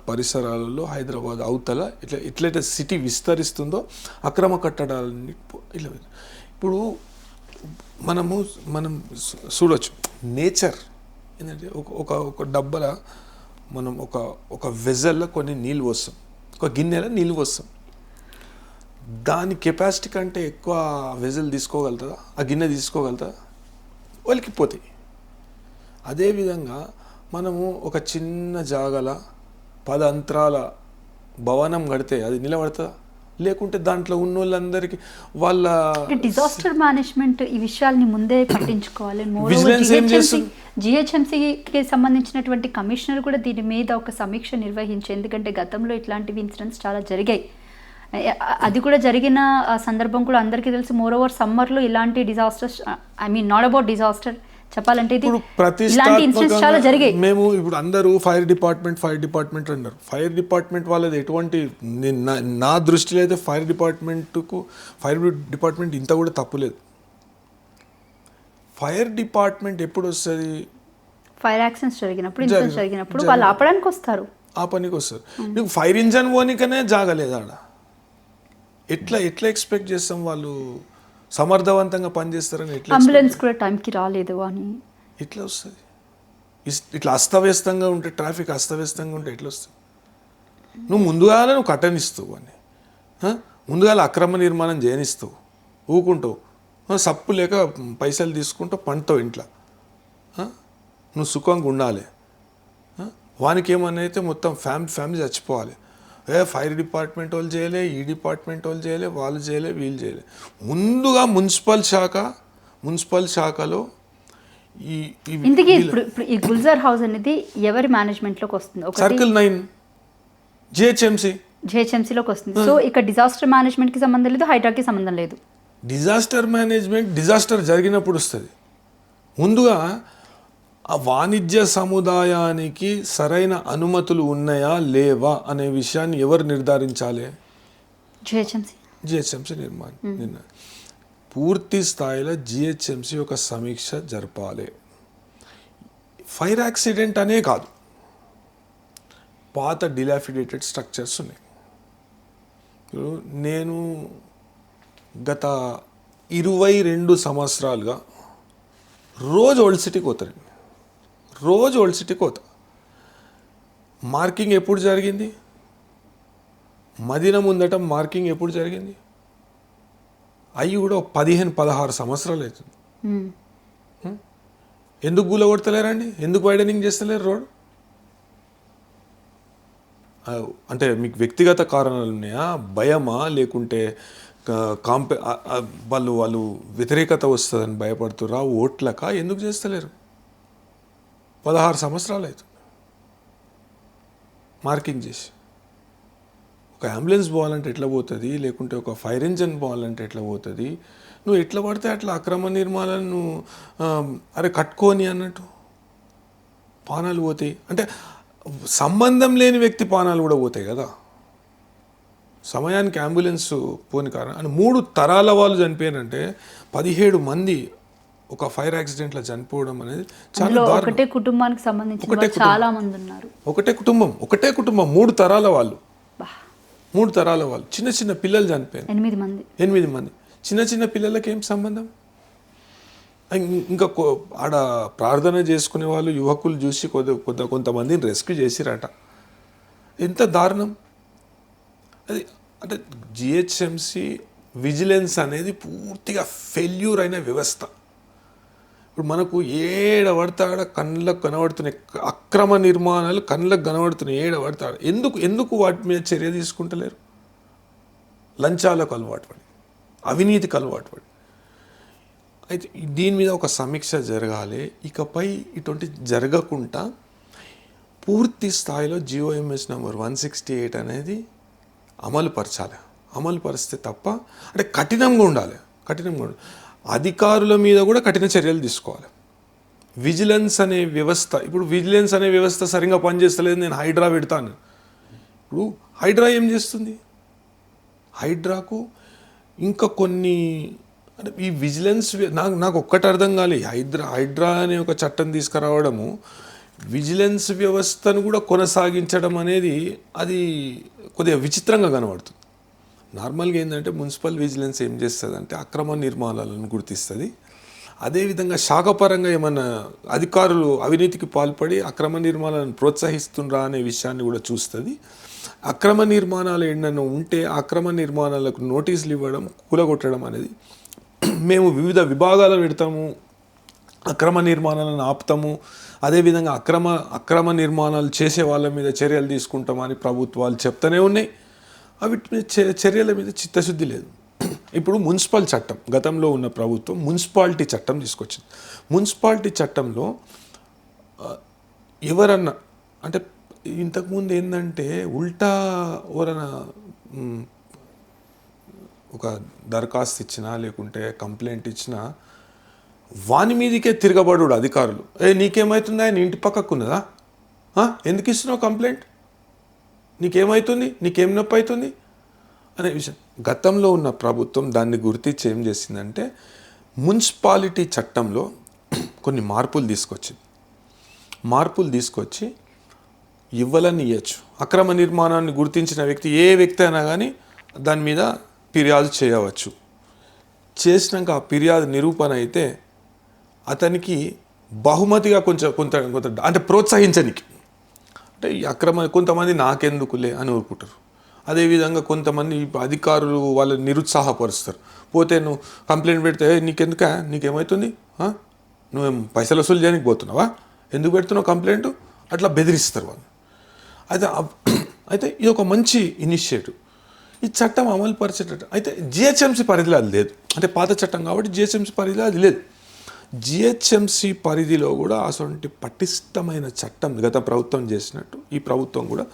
పరిసరాలలో, హైదరాబాద్ అవతల ఎట్లయితే సిటీ విస్తరిస్తుందో అక్రమ కట్టడాలని ఇట్లా. ఇప్పుడు మనం చూడవచ్చు, నేచర్ ఏంటంటే ఒక డబ్బాలో మనం ఒక వెజల్లో కొన్ని నీళ్ళు పోస్తాం, ఒక గిన్నెలో నీళ్ళు పోస్తాం. దాని కెపాసిటీ కంటే ఎక్కువ వెజల్ తీసుకోగలుగుతుందా, ఆ గిన్నె తీసుకోగలుగుతుందా? ఒలికిపోతాయి. అదేవిధంగా మనము ఒక చిన్న జాగల 10 అంతరాల భవనం కడితే అది నిలబడుతుందా? లేకుంటే దాంట్లో ఉన్న వాళ్ళందరికీ వాళ్ళ డిజాస్టర్ మేనేజ్మెంట్ ఈ విషయాల్ని ముందే పట్టించుకోవాలి. Vigilance ఏం చేస్తుంది? జిహెచ్ఎంసీకి సంబంధించినటువంటి కమిషనర్ కూడా దీని మీద ఒక సమీక్ష నిర్వహించి, ఎందుకంటే గతంలో ఇట్లాంటివి ఇన్సిడెంట్స్ చాలా జరిగాయి. అది కూడా జరిగిన సందర్భం కూడా అందరికీ తెలుసు. మోర్ ఓవర్ సమ్మర్లో ఇలాంటి disasters, I mean not about disaster చెప్పాలంటే, ఇది ఇలాంటి ఇన్సిడెంట్స్ చాలా జరిగాయి. మేము ఇప్పుడు అందరూ ఫైర్ డిపార్ట్మెంట్ అన్నారు. ఫైర్ డిపార్ట్మెంట్ వాళ్ళది ఎటువంటి, నా దృష్టిలో అయితే ఫైర్ డిపార్ట్మెంట్ ఇంత కూడా తప్పులేదు. ఫైర్ డిపార్ట్మెంట్ ఎప్పుడు వస్తుంది? ఫైర్ యాక్సిడెంట్స్ జరిగినప్పుడు, ఇన్సిడెంట్స్ జరిగినప్పుడు వాళ్ళు ఆపడానికి వస్తారు, ఆ పనికి వస్తారు. నీకు ఫైర్ ఇంజన్ పోనీకనే జాగలేదు ఆడ. ఎట్లా ఎక్స్పెక్ట్ చేస్తాం వాళ్ళు సమర్థవంతంగా పనిచేస్తారని? ఎట్లా అంబులెన్స్ కూడా టైంకి రాలేదు అని ఎట్లా వస్తుంది? ఇట్లా అస్తవ్యస్తంగా ఉంటే, ట్రాఫిక్ అస్తవ్యస్తంగా ఉంటే ఎట్లా వస్తుంది? నువ్వు ముందుగానే నువ్వు కట్టనిస్తావు అని, ముందుగా అక్రమ నిర్మాణం చేయనిస్తావు, ఊకుంటావు, సప్పు లేక పైసలు తీసుకుంటావు, పంటావు ఇంట్లో. నువ్వు సుఖంగా ఉండాలి. వానికి ఏమన్నా అయితే మొత్తం ఫ్యామిలీ చచ్చిపోవాలి. ఫైర్ డిపార్ట్మెంట్ వాళ్ళు చేయలే, ఈ డిపార్ట్మెంట్ వాళ్ళు చేయలే, వాళ్ళు చేయలే, వీళ్ళు చేయలే. ముందుగా మున్సిపల్ శాఖలో ఇంతకీ ఇప్పుడు ఈ గుల్జార్ హౌస్ అనేది ఎవరి మేనేజ్మెంట్లోకి వస్తుంది? సర్కిల్ 9 జిహెచ్ఎంసీలోకి వస్తుంది. సో ఇక్కడ డిజాస్టర్ మేనేజ్మెంట్కి సంబంధం లేదు, హైడ్రాకి సంబంధం లేదు. డిజాస్టర్ మేనేజ్మెంట్ డిజాస్టర్ జరిగినప్పుడు వస్తుంది. ముందుగా ఆ వాణిజ్య సముదాయానికి సరైన అనుమతులు ఉన్నాయా లేవా అనే విషయాన్ని ఎవరు నిర్ధారించాలి? జిహెచ్ఎంసీ నిర్ణయం. పూర్తి స్థాయిలో జిహెచ్ఎంసీ ఒక సమీక్ష జరపాలి. ఫైర్ యాక్సిడెంట్ అనే కాదు, పాత డిలాఫిడేటెడ్ స్ట్రక్చర్స్ ఉన్నాయి. నేను గత 22 సంవత్సరాలుగా రోజు ఓల్డ్ సిటీకి పోతాను. మార్కింగ్ ఎప్పుడు జరిగింది? మదీనా ముందట మార్కింగ్ ఎప్పుడు జరిగింది? అవి కూడా 15-16 సంవత్సరాలు అవుతుంది. ఎందుకు కూలగొడతలేరండి? ఎందుకు వైడనింగ్ చేస్తలేరు రోడ్? అంటే మీకు వ్యక్తిగత కారణాలు ఉన్నాయా, భయమా, లేకుంటే వాళ్ళు వ్యతిరేకత వస్తుందని భయపడుతురా, ఓట్లక? ఎందుకు చేస్తలేరు? 16 సంవత్సరాలు అవుతుంది మార్కింగ్ చేసి. ఒక అంబులెన్స్ పోవాలంటే ఎట్లా పోతుంది, లేకుంటే ఒక ఫైర్ ఇంజన్ పోవాలంటే ఎట్లా పోతుంది? నువ్వు ఎట్లా పడితే అట్లా అక్రమ నిర్మాణాలను నువ్వు కట్టుకొని అన్నట్టు పానాలు పోతాయి. అంటే సంబంధం లేని వ్యక్తి పానాలు కూడా పోతాయి కదా. సమయానికి అంబులెన్స్ పోని కారణం అని 3 తరాల వాళ్ళు చనిపోయారంటే 17 మంది ఒక ఫైర్ యాక్సిడెంట్లో చనిపోవడం అనేది చాలా దారుణం. ఒకటే కుటుంబానికి సంబంధించిన చాలా మంది ఉన్నారు. ఒకటే కుటుంబం 3 తరాల వాళ్ళు, చిన్న పిల్లలు చనిపోయారు. 8 మంది చిన్న పిల్లలకి ఏం సంబంధం? ఇంకా ఆడ ప్రార్థన చేసుకునే వాళ్ళు యువకులు చూసి కొంతమందిని రెస్క్యూ చేసిరట. ఎంత దారుణం అది! అంటే జిహెచ్ఎంసీ విజిలెన్స్ అనేది పూర్తిగా ఫెయిల్యూర్ అయిన వ్యవస్థ. ఇప్పుడు మనకు ఏడబడతాడ కళ్ళకు కనబడుతున్నాయి అక్రమ నిర్మాణాలు, కళ్ళకు కనబడుతున్నాయి ఏడబడతాడు. ఎందుకు వాటి మీద చర్య తీసుకుంటలేరు? లంచాలకు అలవాటు పడి, అవినీతికి అలవాటు పడి. అయితే దీని మీద ఒక సమీక్ష జరగాలి. ఇకపై ఇటువంటి జరగకుండా పూర్తి స్థాయిలో జిఓఎంఎస్ నెంబర్ 168 అనేది అమలు పరిస్తే తప్ప, అంటే కఠినంగా ఉండాలి. అధికారుల మీద కూడా కఠిన చర్యలు తీసుకోవాలి. విజిలెన్స్ అనే వ్యవస్థ సరిగ్గా పనిచేస్తలేదు, నేను హైడ్రా పెడతాను. ఇప్పుడు హైడ్రా ఏం చేస్తుంది? హైడ్రాకు ఇంకా కొన్ని, అంటే ఈ విజిలెన్స్ నాకు ఒక్కటి అర్థం కాలే. హైడ్రా అనే ఒక చట్టం తీసుకురావడము, విజిలెన్స్ వ్యవస్థను కూడా కొనసాగించడం అనేది అది కొద్దిగా విచిత్రంగా కనబడుతుంది. నార్మల్గా ఏంటంటే మున్సిపల్ విజిలెన్స్ ఏం చేస్తుంది అంటే అక్రమ నిర్మాణాలను గుర్తిస్తుంది. అదేవిధంగా శాఖపరంగా ఏమన్నా అధికారులు అవినీతికి పాల్పడి అక్రమ నిర్మాణాలను ప్రోత్సహిస్తుండ్రా అనే విషయాన్ని కూడా చూస్తుంది. అక్రమ నిర్మాణాలు ఏంటన్నా ఉంటే అక్రమ నిర్మాణాలకు నోటీసులు ఇవ్వడం, కూలగొట్టడం అనేది మేము వివిధ విభాగాలు పెడతాము, అక్రమ నిర్మాణాలను ఆపుతాము, అదేవిధంగా అక్రమ నిర్మాణాలు చేసే వాళ్ళ మీద చర్యలు తీసుకుంటామని ప్రభుత్వాలు చెప్తూనే ఉన్నాయి. అవి చర్యల మీద చిత్తశుద్ధి లేదు. ఇప్పుడు మున్సిపల్ చట్టం, గతంలో ఉన్న ప్రభుత్వం మున్సిపాలిటీ చట్టం తీసుకొచ్చింది. మున్సిపాలిటీ చట్టంలో ఎవరన్నా అంటే ఇంతకుముందు ఏంటంటే ఉల్టా ఎవరన్నా ఒక దరఖాస్తు ఇచ్చినా లేకుంటే కంప్లైంట్ ఇచ్చినా వాని మీదకే తిరగబడు అధికారులు. నీకేమవుతుందా, నీ ఇంటి పక్కకు ఉన్నదా, ఎందుకు ఇస్తున్నావు కంప్లైంట్, నీకేమవుతుంది, నీకేం నొప్పి అవుతుంది అనే విషయం. గతంలో ఉన్న ప్రభుత్వం దాన్ని గుర్తించి ఏం చేసిందంటే మున్సిపాలిటీ చట్టంలో కొన్ని మార్పులు తీసుకొచ్చి ఇవ్వాలని ఇవ్వచ్చు. అక్రమ నిర్మాణాన్ని గుర్తించిన వ్యక్తి ఏ వ్యక్తి అయినా కానీ దాని మీద ఫిర్యాదు చేయవచ్చు. చేసినాక ఆ ఫిర్యాదు నిరూపణ అయితే అతనికి బహుమతిగా కొంత అంటే ప్రోత్సహించనికి, అంటే ఈ కొంతమంది నాకెందుకులే అని ఊరుకుంటారు. అదేవిధంగా కొంతమంది అధికారులు వాళ్ళని నిరుత్సాహపరుస్తారు. పోతే నువ్వు కంప్లైంట్ పెడితే నీకెందుక, నీకేమవుతుంది, నువ్వేం పైసలు వసూలు చేయడానికి పోతున్నావా, ఎందుకు పెడుతున్నావు కంప్లైంట్, అట్లా బెదిరిస్తారు వాళ్ళు. అయితే ఇది ఒక మంచి ఇనిషియేటివ్. ఈ చట్టం అమలు పరిచేటట్టు అయితే జిహెచ్ఎంసీ పరిధిలో అది లేదు. అంటే పాత చట్టం కాబట్టి జిహెచ్ఎంసీ పరిధిలో అది లేదు. జిహెచ్ఎంసీ పరిధిలో కూడా అటువంటి పటిష్టమైన చట్టం గత ప్రభుత్వం చేసినట్టు ఈ ప్రభుత్వం కూడా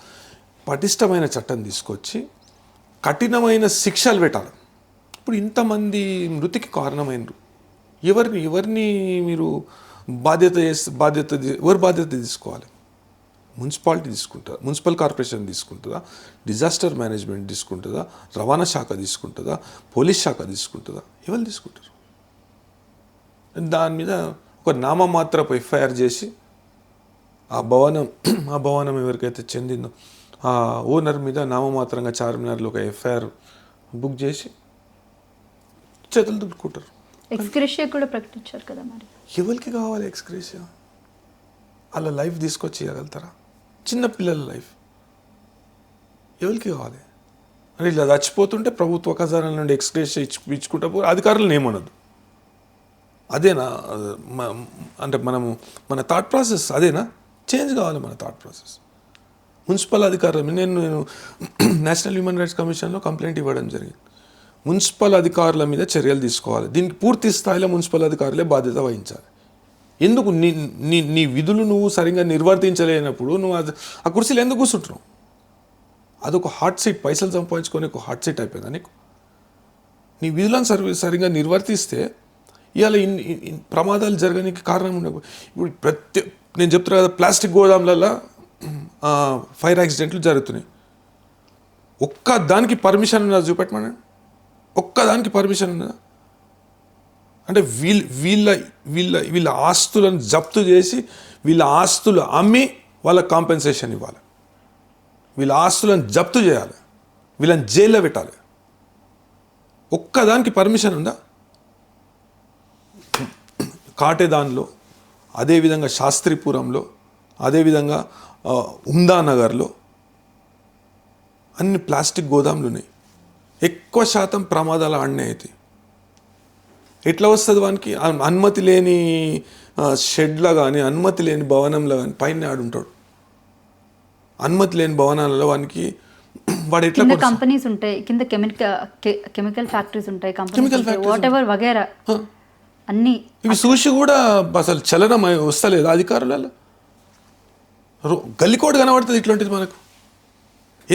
పటిష్టమైన చట్టం తీసుకొచ్చి కఠినమైన శిక్షలు పెట్టాలి. ఇప్పుడు ఇంతమంది మృతికి కారణమైనరు ఎవరిని మీరు ఎవరు బాధ్యత తీసుకోవాలి? మున్సిపాలిటీ తీసుకుంటుందా, మున్సిపల్ కార్పొరేషన్ తీసుకుంటుందా, డిజాస్టర్ మేనేజ్మెంట్ తీసుకుంటుందా, రవాణా శాఖ తీసుకుంటుందా, పోలీస్ శాఖ తీసుకుంటుందా, ఎవరు తీసుకుంటారు? దాని మీద ఒక నామమాత్రపు ఎఫ్ఐఆర్ చేసి ఆ భవనం ఎవరికైతే చెందిందో ఆ ఓనర్ మీద నామమాత్రంగా చార్మినార్లో ఒక ఎఫ్ఐఆర్ బుక్ చేసి చేతులు దులుపుకుంటారు. ఎక్స్గ్రేషియా కూడా ప్రకటించారు కదా, మరి ఎవరికి కావాలి ఎక్స్గ్రేషియా? అలా లైఫ్ తీసుకొచ్చి ఇవ్వగలుగుతారా? చిన్నపిల్లల లైఫ్ ఎవరికి కావాలి? అంటే ఇలా చచ్చిపోతుంటే ప్రభుత్వ ఖజానాల నుండి ఎక్స్గ్రేషియా ఇచ్చుకుంటా పోయి అధికారులను ఏమనదు. అదేనా అంటే మన థాట్ ప్రాసెస్ అదేనా? చేంజ్ కావాలి మన థాట్ ప్రాసెస్. మున్సిపల్ అధికారులు నేను నేషనల్ హ్యూమన్ రైట్స్ కమిషన్లో కంప్లైంట్ ఇవ్వడం జరిగింది. మున్సిపల్ అధికారుల మీద చర్యలు తీసుకోవాలి. దీనికి పూర్తి స్థాయిలో మున్సిపల్ అధికారులే బాధ్యత వహించాలి. ఎందుకు నీ విధులు నువ్వు సరిగ్గా నిర్వర్తించలేనప్పుడు నువ్వు ఆ కుర్చీలు ఎందుకు కూర్చుంటున్నావు? అదొక హాట్ సీట్, పైసలు సంపాదించుకొని ఒక హాట్ సీట్ అయిపోయిందా నీకు? నీ విధులను సరిగ్గా నిర్వర్తిస్తే ఇవాళ ప్రమాదాలు జరగడానికి కారణం ఉండవు. ఇప్పుడు నేను చెప్తున్నా కదా, ప్లాస్టిక్ గోదాంలలో ఫైర్ యాక్సిడెంట్లు జరుగుతున్నాయి. ఒక్కదానికి పర్మిషన్ ఉన్నదా చూపెట్టమనండి? ఒక్కదానికి పర్మిషన్ ఉన్నదా? అంటే వీళ్ళ ఆస్తులను జప్తు చేసి వీళ్ళ ఆస్తులు అమ్మి వాళ్ళకి కాంపెన్సేషన్ ఇవ్వాలి. వీళ్ళ ఆస్తులను జప్తు చేయాలి, వీళ్ళని జైల్లో పెట్టాలి. ఒక్కదానికి పర్మిషన్ ఉందా? కాటేదాన్లో, అదేవిధంగా శాస్త్రీపురంలో, అదేవిధంగా ఉమ్దానగర్లో అన్ని ప్లాస్టిక్ గోదాములు ఉన్నాయి. ఎక్కువ శాతం ప్రమాదాలు ఆడనే అవుతాయి. ఎట్లా వస్తుంది వానికి? అనుమతి లేని షెడ్లో కానీ అనుమతి లేని భవనంలో కానీ పైన ఆడుంటాడు. అనుమతి లేని భవనాలలో వానికి వాడు ఎట్లా కంపెనీస్ ఉంటాయి, కింద కెమికల్ ఫ్యాక్టరీస్ ఉంటాయి, వాట్ ఎవర్ వగేరా అన్నీ ఇవి చూసి కూడా అసలు చలనం వస్తలేదు అధికారులలో. గల్లికోటు కనబడుతుంది ఇట్లాంటిది మనకు.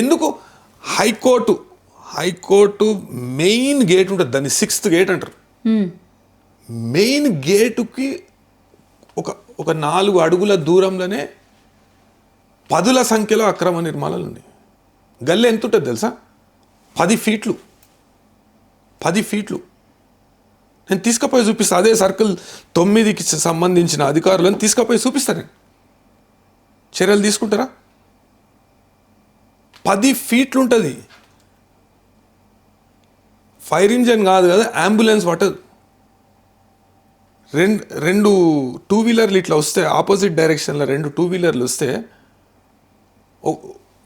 ఎందుకు? హైకోర్టు మెయిన్ గేట్ ఉంటుంది, దాన్ని 6th గేట్ అంటారు. మెయిన్ గేటుకి ఒక 4 అడుగుల దూరంలోనే 10ల సంఖ్యలో అక్రమ నిర్మాణాలు ఉన్నాయి. గల్లీ ఎంత ఉంటుంది తెలుసా? 10 ఫీట్లు. 10 ఫీట్లు. నేను తీసుకుపోయి చూపిస్తాను. అదే సర్కిల్ 9కి సంబంధించిన అధికారులను తీసుకుపోయి చూపిస్తాను. నేను చర్యలు తీసుకుంటారా? 10 ఫీట్లు ఉంటుంది. ఫైర్ ఇంజన్ కాదు కదా, అంబులెన్స్ పట్టదు. రెండు 2 వీలర్లు ఇట్లా వస్తే ఆపోజిట్ డైరెక్షన్లో 2 2 వీలర్లు వస్తే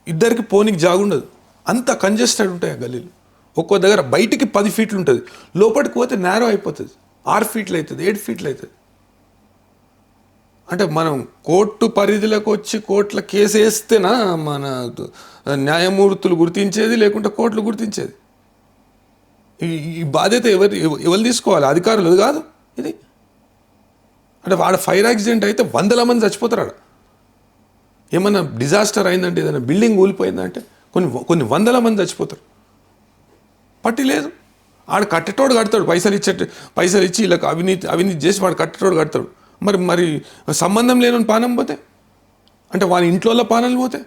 ఇద్దరికి పోనీకి జాగుండదు. అంత కంజెస్టెడ్ ఉంటాయి ఆ గల్లీలు. ఒక్కో దగ్గర బయటికి 10 ఫీట్లు ఉంటుంది, లోపలికి పోతే నేరో అయిపోతుంది. 6 ఫీట్లు అవుతుంది, 7 ఫీట్లు అవుతుంది. అంటే మనం కోర్టు పరిధిలోకి వచ్చి కోర్టుల కేసు వేస్తేనా మన న్యాయమూర్తులు గుర్తించేది, లేకుంటే కోర్టులు గుర్తించేది? ఈ బాధ్యత ఎవరు తీసుకోవాలి? అధికారులు కాదు ఇది. అంటే వాడు ఫైర్ యాక్సిడెంట్ అయితే 100ల మంది చచ్చిపోతారు ఆడ. ఏమన్నా డిజాస్టర్ అయిందంటే, ఏదైనా బిల్డింగ్ కూలిపోయిందంటే కొన్ని 100ల మంది చచ్చిపోతారు. పట్టి లేదు. ఆడు కట్టేటోడు కడతాడు, పైసలు ఇచ్చి వీళ్ళకి అవినీతి చేసి వాడు కట్టేటోడు కడతాడు. మరి సంబంధం లేని పానం పోతే, అంటే వాని ఇంట్లో పానాలు పోతే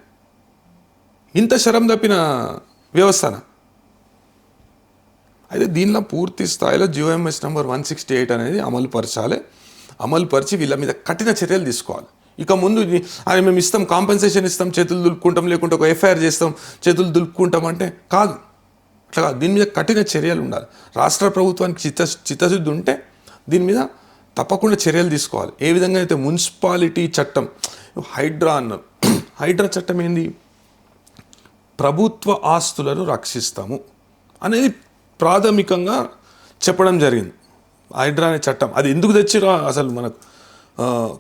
ఇంత శరం తప్పిన వ్యవస్థన. అయితే దీనిలో పూర్తి స్థాయిలో GOMS నెంబర్ 168 అనేది అమలుపరిచి వీళ్ళ మీద కఠిన చర్యలు తీసుకోవాలి. ఇక ముందు అది మేము ఇస్తాం, కాంపెన్సేషన్ ఇస్తాం, చేతులు దులుపుకుంటాం, లేకుంటే ఒక FIR చేస్తాం, చేతులు దులుపుకుంటాం అంటే కాదు. అట్లా కాదు. దీని మీద కఠిన చర్యలు ఉండాలి. రాష్ట్ర ప్రభుత్వానికి చిత్తశుద్ధి ఉంటే దీని మీద తప్పకుండా చర్యలు తీసుకోవాలి. ఏ విధంగా అయితే మున్సిపాలిటీ చట్టం, హైడ్రా అన్నారు. హైడ్రా చట్టం ఏంది? ప్రభుత్వ ఆస్తులను రక్షిస్తాము అనేది ప్రాథమికంగా చెప్పడం జరిగింది. హైడ్రా అనే చట్టం అది ఎందుకు తెచ్చిరో అసలు మనకు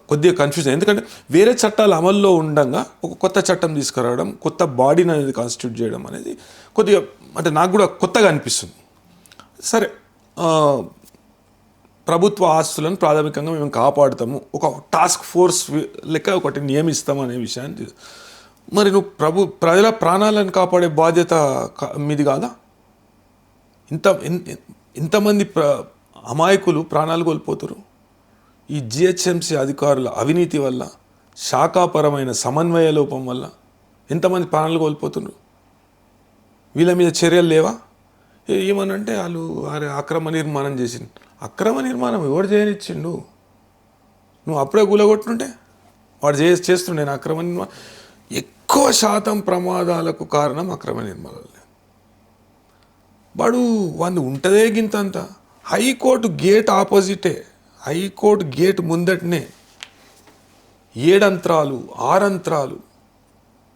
కొద్దిగా కన్ఫ్యూజన్. ఎందుకంటే వేరే చట్టాలు అమల్లో ఉండగా ఒక కొత్త చట్టం తీసుకురావడం, కొత్త బాడీని అనేది కాన్స్టిట్యూట్ చేయడం అనేది కొద్దిగా అంటే నాకు కూడా కొత్తగా అనిపిస్తుంది. సరే, ప్రభుత్వ ఆస్తులను ప్రాథమికంగా మేము కాపాడుతాము, ఒక టాస్క్ ఫోర్స్ లెక్క ఒకటి నియమిస్తాము అనే విషయాన్ని, మరి నువ్వు ప్రజల ప్రాణాలను కాపాడే బాధ్యత మీది కాదా? ఇంతమంది అమాయకులు ప్రాణాలు కోల్పోతారు ఈ GHMC అధికారుల అవినీతి వల్ల, శాఖాపరమైన సమన్వయ లోపం వల్ల ఎంతమంది ప్రాణాలు కోల్పోతున్నారు. వీళ్ళ మీద చర్యలు లేవా? ఏమనంటే వాళ్ళు అక్రమ నిర్మాణం చేసిండు. అక్రమ నిర్మాణం ఎవడు చేయనిచ్చిండు? నువ్వు అప్పుడే కూలగొట్టుంటే వాడు చేస్తుండే అక్రమ నిర్మాణం. ఎక్కువ శాతం ప్రమాదాలకు కారణం అక్రమ నిర్మాణాలు. వాడు ఉంటుందే గింతంత. హైకోర్టు గేట్ ఆపోజిటే, హైకోర్టు గేట్ ముందటనే 7 అంతరాలు 6 అంతరాలు.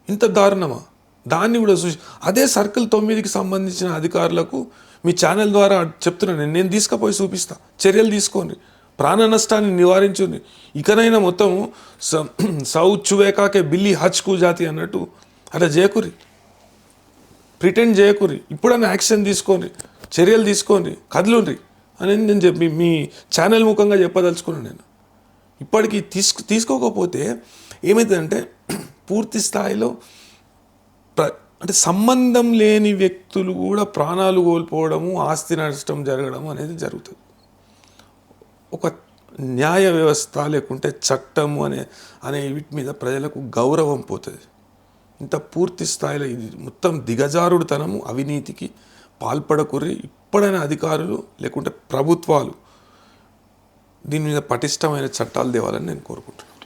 ఇంత దారుణమా? దాన్ని కూడా చూసి అదే సర్కిల్ 9కి సంబంధించిన అధికారులకు మీ ఛానల్ ద్వారా చెప్తున్నాను, నేను తీసుకుపోయి చూపిస్తా. చర్యలు తీసుకోండి, ప్రాణ నష్టాన్ని నివారించండి. ఇకనైనా మొత్తం సౌ చువేకాకే బిల్లి హచ్కు జాతి అన్నట్టు అలా చేయకురి, ప్రిటెండ్ చేయకురి. ఇప్పుడైనా యాక్షన్ తీసుకోండి, చర్యలు తీసుకోండి, కదలుండ్రి అనేది నేను చెప్పి మీ ఛానల్ ముఖంగా చెప్పదలుచుకున్నాను. నేను ఇప్పటికీ తీసుకోకపోతే ఏమవుతుందంటే పూర్తి స్థాయిలో అంటే సంబంధం లేని వ్యక్తులు కూడా ప్రాణాలు కోల్పోవడము, ఆస్తి నష్టం జరగడం అనేది జరుగుతుంది. ఒక న్యాయ వ్యవస్థ లేకుంటే చట్టము అనే వీటి మీద ప్రజలకు గౌరవం పోతుంది. ఇంత పూర్తి స్థాయిలో ఇది మొత్తం దిగజారుడుతనము, అవినీతికి పాల్పడకుర్రి. ఇప్పుడైనా అధికారులు లేకుంటే ప్రభుత్వాలు దీని మీద పటిష్టమైన చట్టాలు తేవాలని నేను కోరుకుంటున్నాను.